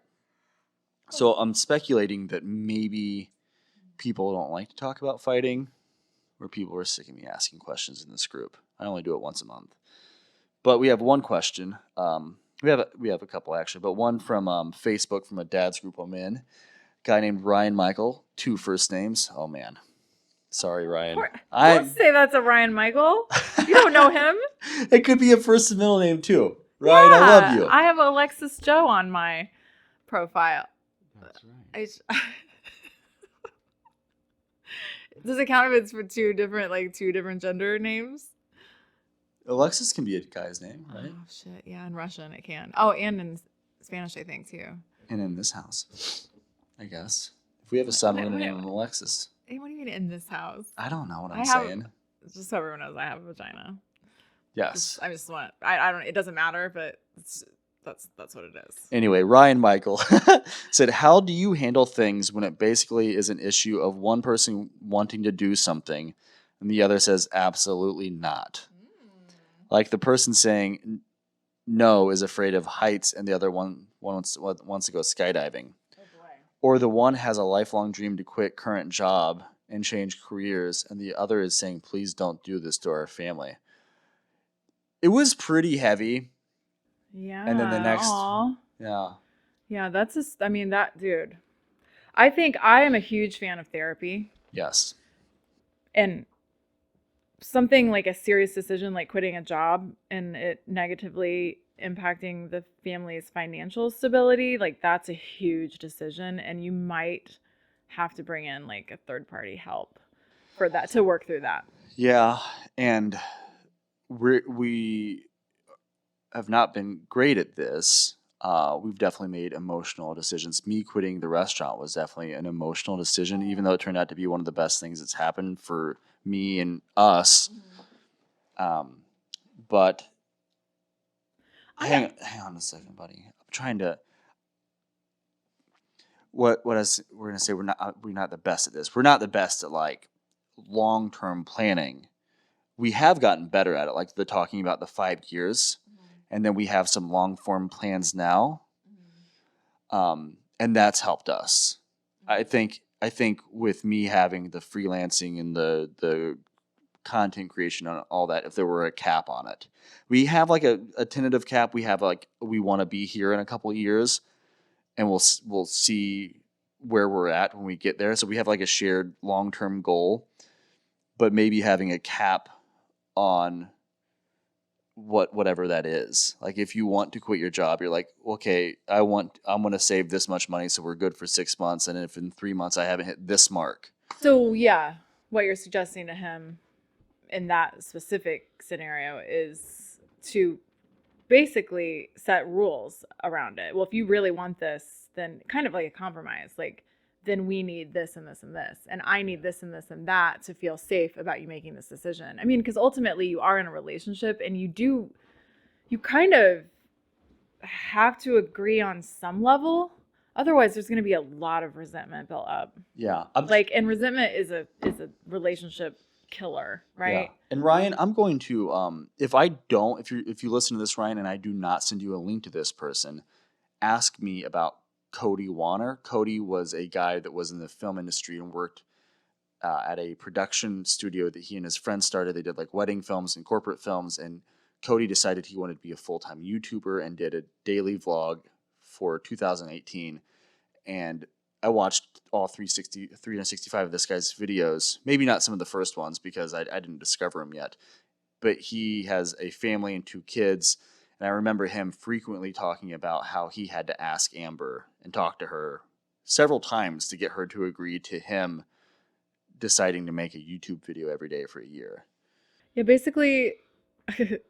So I'm speculating that maybe people don't like to talk about fighting, or people are sick of me asking questions in this group. I only do it once a month. But we have one question. We have a couple actually, but one from Facebook from a dad's group I'm in. Guy named Ryan Michael, 2 first names. Oh man, sorry Ryan. Don't say that's a Ryan Michael. You don't know him. It could be a first and middle name too. Ryan, yeah, I love you. I have Alexis Joe on my profile. That's right. Does it count if it's for two different gender names? Alexis can be a guy's name, right? Oh shit! Yeah, in Russian it can. Oh, and in Spanish I think too. And in this house, I guess. If we have a son, we're gonna name him Alexis. Hey, what do you mean in this house? I don't know what I'm saying. Just so everyone knows, I have a vagina. Yes. I just want. I don't. It doesn't matter, but that's what it is. Anyway, Ryan Michael said, "How do you handle things when it basically is an issue of one person wanting to do something, and the other says absolutely not?" Like the person saying no is afraid of heights and the other one wants to go skydiving. Oh boy. Or the one has a lifelong dream to quit current job and change careers, and the other is saying, please don't do this to our family. It was pretty heavy. Yeah. And then the next, Aww. yeah. Yeah, that's just, I mean, that dude. I think I am a huge fan of therapy. Yes. And something like a serious decision like quitting a job and it negatively impacting the family's financial stability, like that's a huge decision, and you might have to bring in like a third party help for that to work through that. Yeah, and we have not been great at this. We've definitely made emotional decisions. Me quitting the restaurant was definitely an emotional decision, even though it turned out to be one of the best things that's happened for me and us. But hang on a second, buddy. I'm trying to. We're gonna say we're not the best at this. We're not the best at like long-term planning. We have gotten better at it, like the talking about the 5 years, and then we have some long-form plans now, and that's helped us. I think with me having the freelancing and the content creation and all that, if there were a cap on it, we have like a tentative cap. We have like we want to be here in a couple of years, and we'll see where we're at when we get there. So we have like a shared long-term goal, but maybe having a cap on whatever that is. Like if you want to quit your job, you're like, okay, I'm going to save this much money so we're good for 6 months, and if in 3 months I haven't hit this mark. So yeah, what you're suggesting to him in that specific scenario is to basically set rules around it. Well, if you really want this, then kind of like a compromise, like then we need this and this and this, and I need this and this and that to feel safe about you making this decision. I mean, because ultimately you are in a relationship, and you kind of have to agree on some level. Otherwise, there's going to be a lot of resentment built up. Yeah, and resentment is a relationship killer, right? Yeah. And Ryan, I'm going to if you listen to this, Ryan, and I do not send you a link to this person, ask me about Cody Warner. Cody was a guy that was in the film industry and worked at a production studio that he and his friends started. They did like wedding films and corporate films, and Cody decided he wanted to be a full-time YouTuber and did a daily vlog for 2018. And I watched all 365 of this guy's videos. Maybe not some of the first ones because I didn't discover him yet. But he has a family and 2 kids. And I remember him frequently talking about how he had to ask Amber and talk to her several times to get her to agree to him deciding to make a YouTube video every day for a year. Yeah, basically, if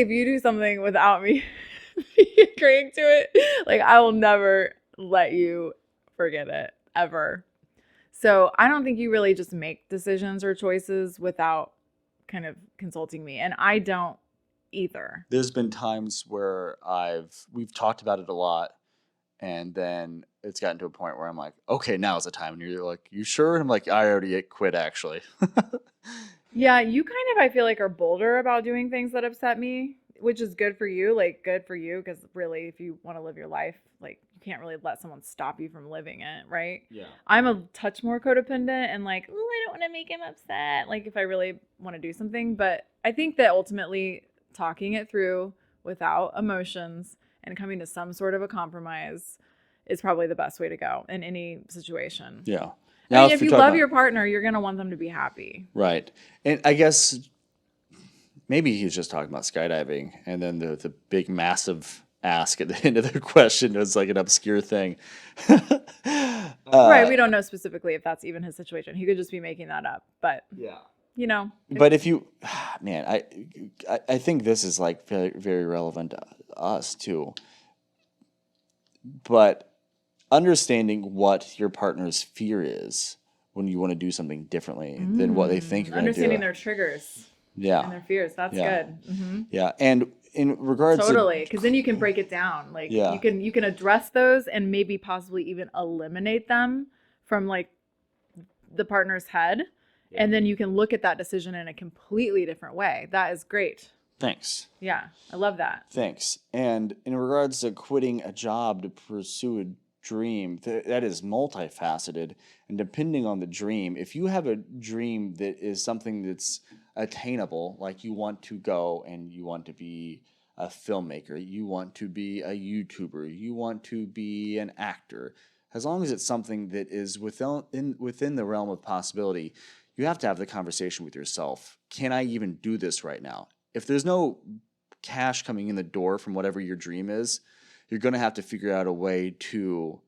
you do something without me agreeing to it, like I will never let you forget it ever. So I don't think you really just make decisions or choices without kind of consulting me, and I don't either. There's been times where we've talked about it a lot, and then it's gotten to a point where I'm like, okay, now's the time, and you're like, you sure? And I'm like, I already quit actually. Yeah, you kind of, I feel like, are bolder about doing things that upset me, which is good for you. Like, good for you, because really, if you want to live your life, like, you can't really let someone stop you from living it, right? Yeah. I'm a touch more codependent and like, oh, I don't want to make him upset, like, if I really want to do something. But I think that ultimately talking it through without emotions and coming to some sort of a compromise is probably the best way to go in any situation. Yeah. Now, I mean, if you love your partner, you're going to want them to be happy. Right. And I guess maybe he's just talking about skydiving, and then the big, massive ask at the end of the question was like an obscure thing. Right. We don't know specifically if that's even his situation. He could just be making that up. But, yeah. You know. But if you, man, I think this is like very, very relevant to us too. But understanding what your partner's fear is when you want to do something differently than what they think you're going to do. Understanding their triggers. Yeah. And their fears. That's good. Mm-hmm. Yeah. And in regards totally, because then you can break it down. Like you can address those and maybe possibly even eliminate them from like the partner's head And then you can look at that decision in a completely different way. That is great. Thanks. Yeah, I love that. Thanks. And in regards to quitting a job to pursue a dream, that is multifaceted. And depending on the dream, if you have a dream that is something that's attainable, like you want to go and you want to be a filmmaker, you want to be a YouTuber, you want to be an actor, as long as it's something that is within the realm of possibility, you have to have the conversation with yourself. Can I even do this right now? If there's no cash coming in the door from whatever your dream is, you're going to have to figure out a way to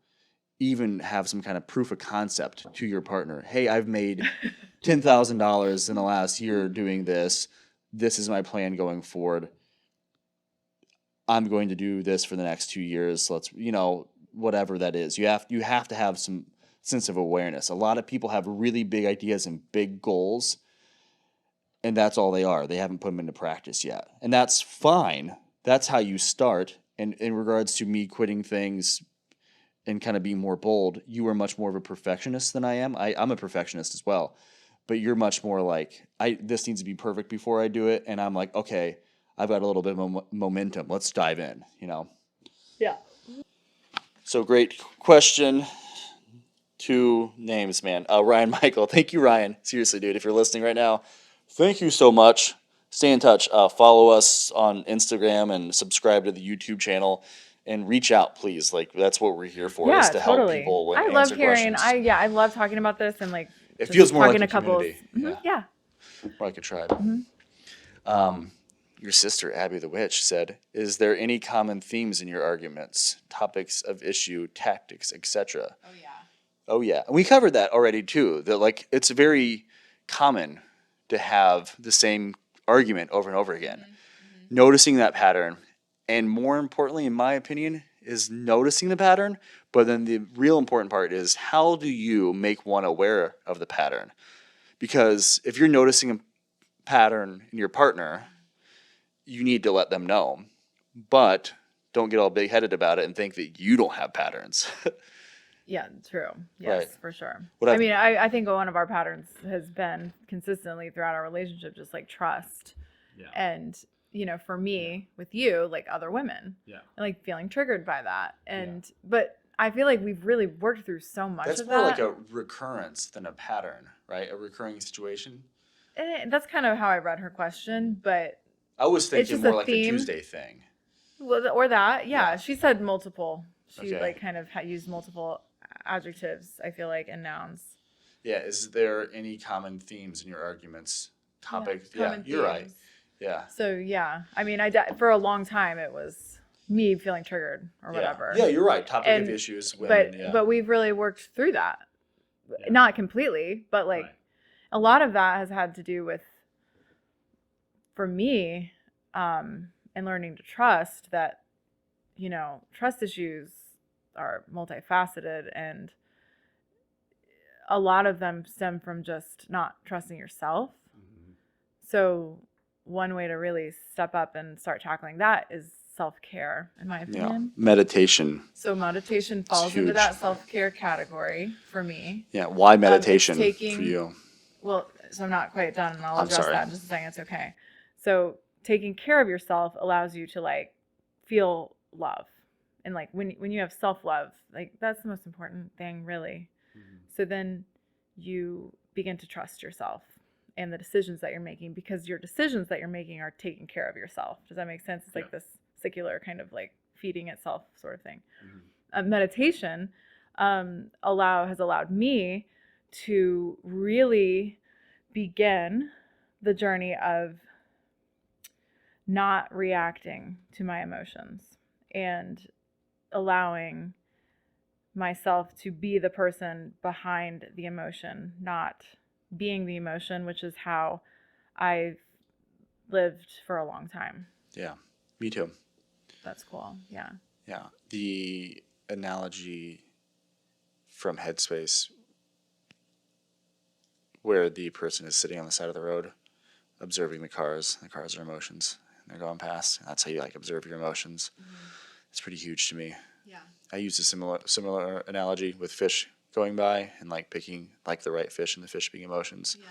even have some kind of proof of concept to your partner. Hey, I've made $10,000 in the last year doing this. This is my plan going forward. I'm going to do this for the next 2 years. Let's, whatever that is. You have to have some sense of awareness. A lot of people have really big ideas and big goals, and that's all they are. They haven't put them into practice yet. And that's fine. That's how you start. And in regards to me quitting things and kind of being more bold, you are much more of a perfectionist than I am. I'm a perfectionist as well. But you're much more like, this needs to be perfect before I do it. And I'm like, okay, I've got a little bit of momentum. Let's dive in, Yeah. So great question. 2 names, man. Ryan Michael. Thank you, Ryan. Seriously, dude, if you're listening right now, thank you so much. Stay in touch. Follow us on Instagram and subscribe to the YouTube channel and reach out, please. Like, that's what we're here for, is to help people I love answer hearing. questions. I love talking about this and like It just feels more talking like to a couples. community. Yeah. More like a tribe. Your sister, Abby the Witch, said, is there any common themes in your arguments, topics of issue, tactics, etc.? Oh, yeah. Oh, yeah. And we covered that already, too, that, like, it's very common to have the same argument over and over again. Mm-hmm. Noticing that pattern, and more importantly, in my opinion, is noticing the pattern, but then the real important part is, how do you make one aware of the pattern? Because if you're noticing a pattern in your partner, you need to let them know, but don't get all big-headed about it and think that you don't have patterns. Yeah, true. Yes, Right. for sure. What I think one of our patterns has been consistently throughout our relationship, just like trust. Yeah. And, for me, with you, like other women. Yeah. And like feeling triggered by that. And, but I feel like we've really worked through so much That's of more that. like a recurrence than a pattern, right? A recurring situation. And that's kind of how I read her question, but I was it's thinking just more a like the theme. Tuesday thing. Well, or that, yeah. Yeah. She said multiple. She Okay. like kind of used multiple adjectives, I feel like, and nouns. Yeah. Is there any common themes in your arguments? Topic? Yeah, common you're right. themes. Yeah. So yeah, I mean, for a long time it was me feeling triggered or whatever. Yeah, you're right. Topic of issues, women. But we've really worked through that. Yeah. Not completely, but like Right. a lot of that has had to do with, for me, and learning to trust that, trust issues are multifaceted, and a lot of them stem from just not trusting yourself. Mm-hmm. So one way to really step up and start tackling that is self-care, in my opinion. Yeah. Meditation. So meditation falls into that self-care category for me. Yeah. Why meditation for you? Well, so I'm not quite done, and I'll I'm address sorry. that in just a second. It's okay. So taking care of yourself allows you to like feel love. And like when you have self-love, like that's the most important thing, really. Mm-hmm. So then you begin to trust yourself and the decisions that you're making, because your decisions that you're making are taking care of yourself. Does that make sense? It's like this secular kind of like feeding itself sort of thing. Mm-hmm. Meditation has allowed me to really begin the journey of not reacting to my emotions and allowing myself to be the person behind the emotion, not being the emotion, which is how I've lived for a long time. Yeah, me too. That's cool. Yeah. Yeah. The analogy from Headspace, where the person is sitting on the side of the road observing the cars are emotions, and they're going past. That's how you like observe your emotions. Mm-hmm. It's pretty huge to me. Yeah. I use a similar analogy with fish going by and like picking like the right fish and the fish being emotions. Yeah.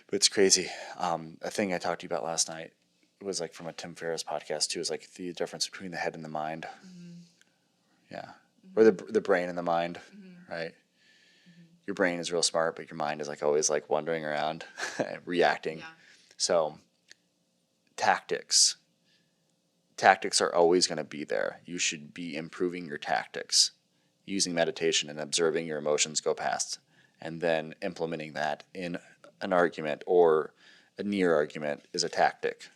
But it's crazy. A thing I talked to you about last night was like from a Tim Ferriss podcast too. Is like the difference between the head and the mind. Mm-hmm. Yeah, or the brain and the mind, right? Mm-hmm. Your brain is real smart, but your mind is like always like wandering around, reacting. Yeah. So tactics are always going to be there. You should be improving your tactics, using meditation and observing your emotions go past, and then implementing that in an argument or a near argument is a tactic.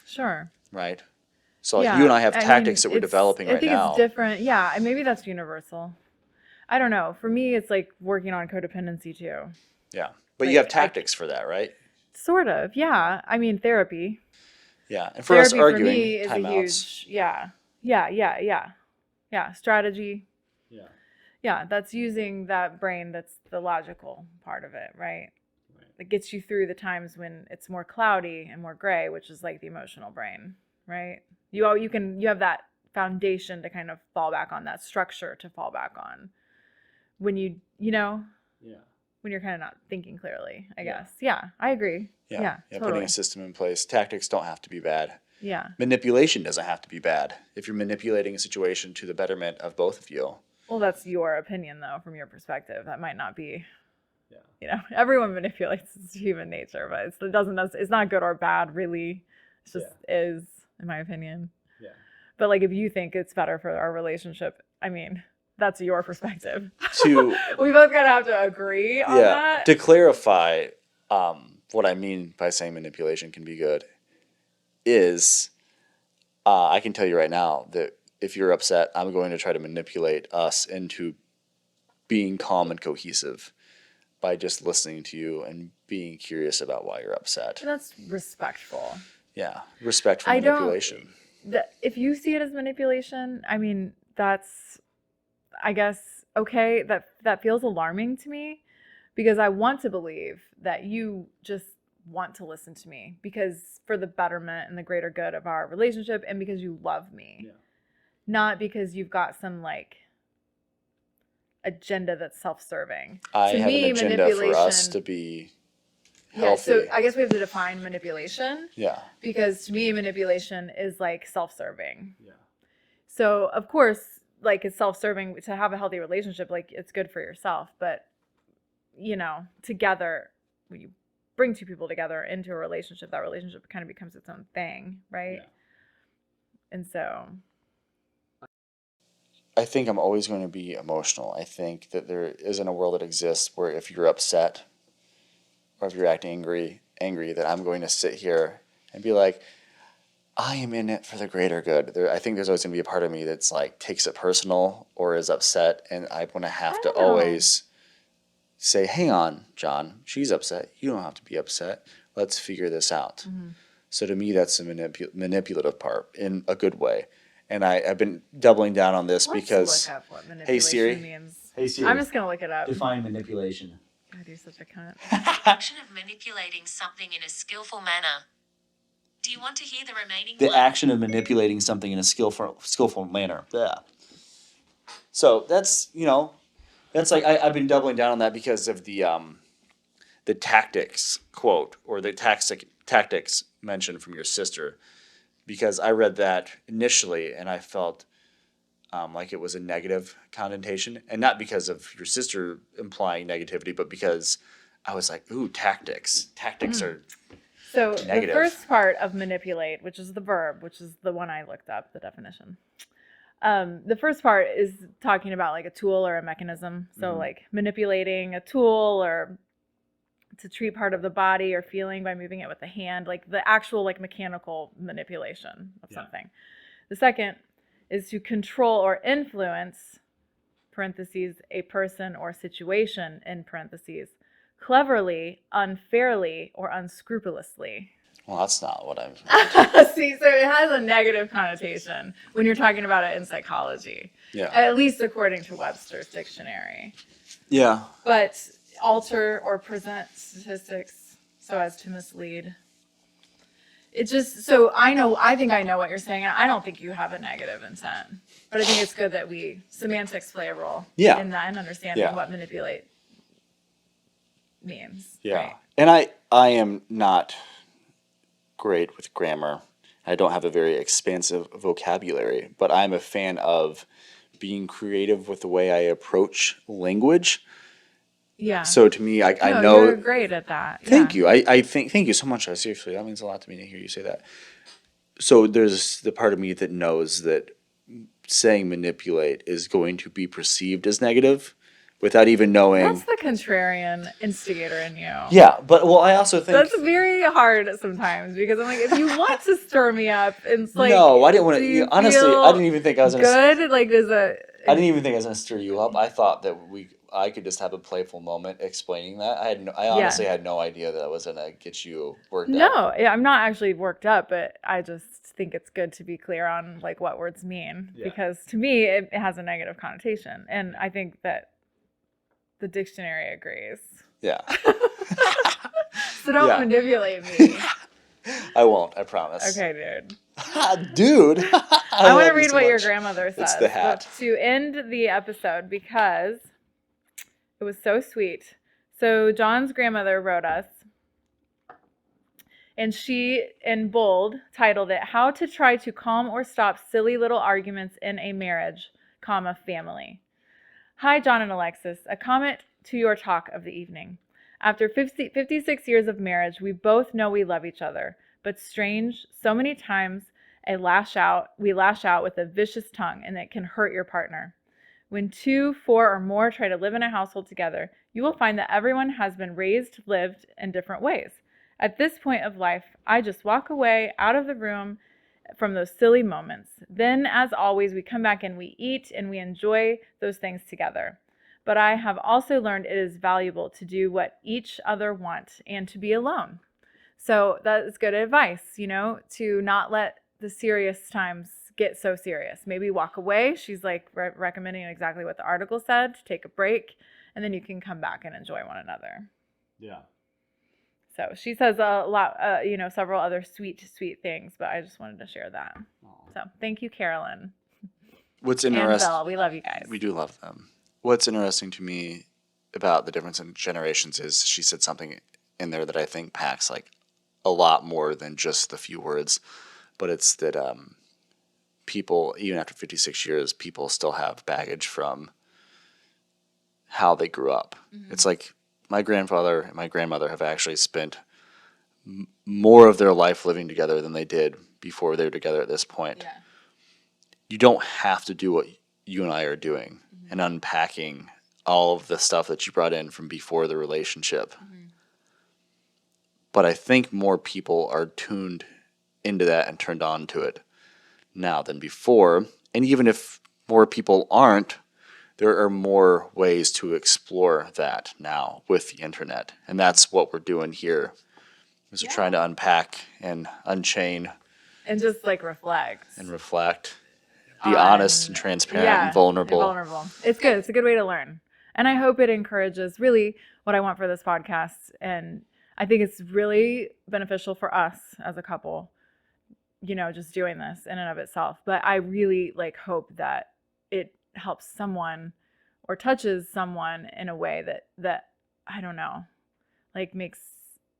Sure. Right? So like you and I have tactics that we're developing right now. I think it's different. Yeah, and maybe that's universal. I don't know. For me, it's like working on codependency too. Yeah. But like, you have tactics for that, right? Sort of. Yeah. I mean, therapy. Yeah. And for us arguing, for me is timeouts. A huge, yeah. Strategy. Yeah. Yeah. That's using that brain. That's the logical part of it, right? That gets you through the times when it's more cloudy and more gray, which is like the emotional brain, right? You have that foundation to kind of fall back on, that structure to fall back on when when you're kind of not thinking clearly, I guess. Yeah, I agree. Yeah, totally. Putting a system in place. Tactics don't have to be bad. Yeah. Manipulation doesn't have to be bad. If you're manipulating a situation to the betterment of both of you. Well, that's your opinion, though, from your perspective. That might not be. Everyone manipulates. It's human nature, but it's not good or bad, really. It just is, in my opinion. Yeah. But like, if you think it's better for our relationship, I mean, that's your perspective. We both gotta have to agree on that. To clarify, what I mean by saying manipulation can be good is, I can tell you right now that if you're upset, I'm going to try to manipulate us into being calm and cohesive by just listening to you and being curious about why you're upset. That's respectful. Yeah, respectful manipulation. If you see it as manipulation, I mean, that's, I guess, okay. That feels alarming to me because I want to believe that you just want to listen to me because for the betterment and the greater good of our relationship and because you love me. Yeah. Not because you've got some like agenda that's self-serving. I have an agenda for us to be healthy. Yeah, so I guess we have to define manipulation. Yeah. Because to me, manipulation is like self-serving. Yeah. So of course, like it's self-serving to have a healthy relationship, like it's good for yourself. But, together, when you bring two people together into a relationship, that relationship kind of becomes its own thing, right? Yeah. And so I think I'm always going to be emotional. I think that there isn't a world that exists where if you're upset or if you're acting angry, that I'm going to sit here and be like, I am in it for the greater good. I think there's always going to be a part of me that's like takes it personal or is upset, and I'm going to have to always say, hang on, John, she's upset. You don't have to be upset. Let's figure this out. Mm-hmm. So to me, that's the manipulative part in a good way. And I've been doubling down on this because, look up what manipulation means. Hey Siri. I'm just going to look it up. Define manipulation. God, you're such a cunt. Action of manipulating something in a skillful manner. Do you want to hear the remaining The action of manipulating something in a skillful manner. Yeah. So that's like I've been doubling down on that because of the tactics quote or the tactics mentioned from your sister. Because I read that initially and I felt like it was a negative connotation. And not because of your sister implying negativity, but because I was like, ooh, tactics. Tactics are so negative. The first part of manipulate, which is the verb, which is the one I looked up, the definition. The first part is talking about like a tool or a mechanism. So like manipulating a tool or to treat part of the body or feeling by moving it with the hand, like the actual like mechanical manipulation of something. The second is to control or influence, parentheses, a person or situation, in parentheses, cleverly, unfairly, or unscrupulously. Well, that's not what I'm... See, so it has a negative connotation when you're talking about it in psychology. Yeah. At least according to Webster's dictionary. Yeah. But alter or present statistics so as to mislead. it just, so I think I know what you're saying, and I don't think you have a negative intent. But I think it's good that semantics play a role in that and understanding what manipulate means. Yeah. Right? And I am not great with grammar. I don't have a very expansive vocabulary, but I'm a fan of being creative with the way I approach language. Yeah. So to me, I know you're great at that. Thank you. I think thank you so much. Seriously, that means a lot to me to hear you say that. So there's the part of me that knows that saying manipulate is going to be perceived as negative without even knowing. That's the contrarian instigator in you. Yeah, but I also think that's very hard sometimes because I'm like, if you want to stir me up, it's like no, I didn't want to. Honestly, I didn't even think I was gonna. Good, like I didn't even think I was gonna stir you up. I thought that I could just have a playful moment explaining that. I honestly had no idea that I was gonna get you worked up. No, I'm not actually worked up, but I just think it's good to be clear on like what words mean because to me it has a negative connotation, and I think that the dictionary agrees. Yeah. So don't manipulate me. I won't. I promise. Okay, dude. Dude. I want to read what your grandmother says. It's the hat. To end the episode because it was so sweet. So John's grandmother wrote us, and she, in bold, titled it, How to Try to Calm or Stop Silly Little Arguments in a Marriage, Family. Hi, John and Alexis. A comment to your talk of the evening. After 56 years of marriage, we both know we love each other. But strange, so many times we lash out with a vicious tongue, and it can hurt your partner. When 2, 4, or more try to live in a household together, you will find that everyone has been lived in different ways. At this point of life, I just walk away out of the room from those silly moments. Then, as always, we come back and we eat and we enjoy those things together. But I have also learned it is valuable to do what each other want and to be alone. So that is good advice, to not let the serious times get so serious. Maybe walk away. She's like recommending exactly what the article said, to take a break, and then you can come back and enjoy one another. Yeah. So she says a lot, several other sweet, sweet things, but I just wanted to share that. Aww. So thank you, Carolyn. What's interesting? And Belle, we love you guys. We do love them. What's interesting to me about the difference in generations is she said something in there that I think packs like a lot more than just the few words, but it's that people, even after 56 years, people still have baggage from how they grew up. Mm-hmm. It's like my grandfather and my grandmother have actually spent more of their life living together than they did before they were together at this point. Yeah. You don't have to do what you and I are doing and unpacking all of the stuff that you brought in from before the relationship. Mm-hmm. But I think more people are tuned into that and turned on to it now than before. And even if more people aren't, there are more ways to explore that now with the internet. And that's what we're doing here, is we're trying to unpack and unchain. And just like reflect. Be honest and transparent and vulnerable. It's good. It's a good way to learn. And I hope it encourages really what I want for this podcast. And I think it's really beneficial for us as a couple, just doing this in and of itself. But I really hope that it helps someone or touches someone in a way that I don't know, makes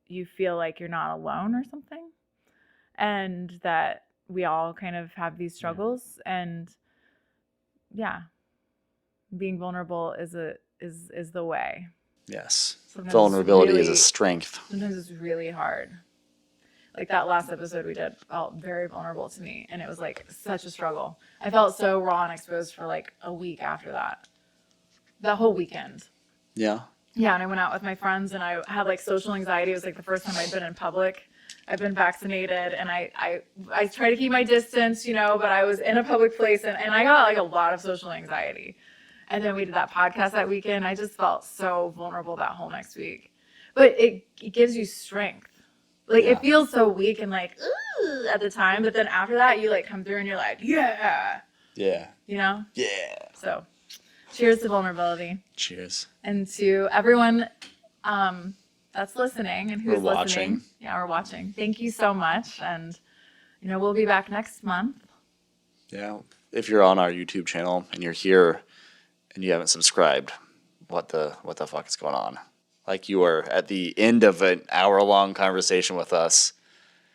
you feel like you're not alone or something. And that we all kind of have these struggles, and being vulnerable is the way. Yes. Sometimes vulnerability is a strength. Sometimes it's really hard. Like that last episode we did felt very vulnerable to me, and it was such a struggle. I felt so raw and exposed for a week after that whole weekend. Yeah. Yeah, and I went out with my friends, and I had social anxiety. It was the first time I'd been in public. I've been vaccinated, and I try to keep my distance, but I was in a public place, and I got a lot of social anxiety. And then we did that podcast that weekend. I just felt so vulnerable that whole next week. But it gives you strength. It feels so weak and ooh, at the time, but then after that, you come through and you're yeah. Yeah. Yeah. So cheers to vulnerability. Cheers. And to everyone that's listening and who's We're watching. listening. Yeah, we're watching. Thank you so much. And, we'll be back next month. Yeah. If you're on our YouTube channel and you're here and you haven't subscribed, what the fuck is going on? Like you are at the end of an hour-long conversation with us.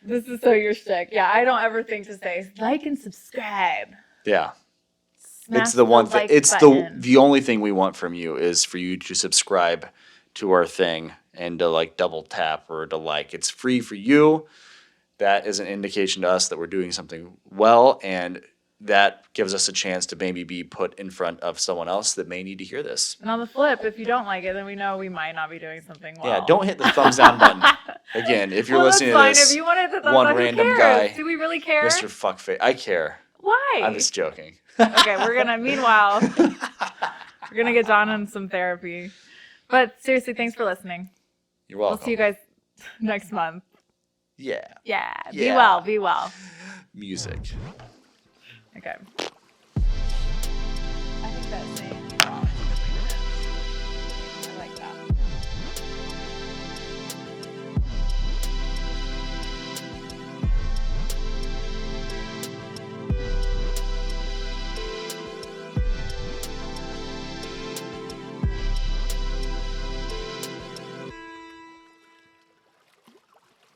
This is so your shtick. Yeah, I don't ever think to say like and subscribe. Yeah. Smash It's the one thing. like It's button. the only thing we want from you is for you to subscribe to our thing and to like double tap or to like. It's free for you. That is an indication to us that we're doing something well, and that gives us a chance to maybe be put in front of someone else that may need to hear this. And on the flip, if you don't like it, then we know we might not be doing something well. Yeah, don't hit the thumbs down button. Again, if you're listening that's fine. to this, If you want to hit the thumbs one up, random who guy, cares? Do we really care? Mr. Fuckface, I care. Why? I'm just joking. Okay, meanwhile, we're going to get John in some therapy. But seriously, thanks for listening. You're welcome. We'll see you guys next month. Yeah. Yeah. Yeah. Be well. Music. Okay. I think that's me.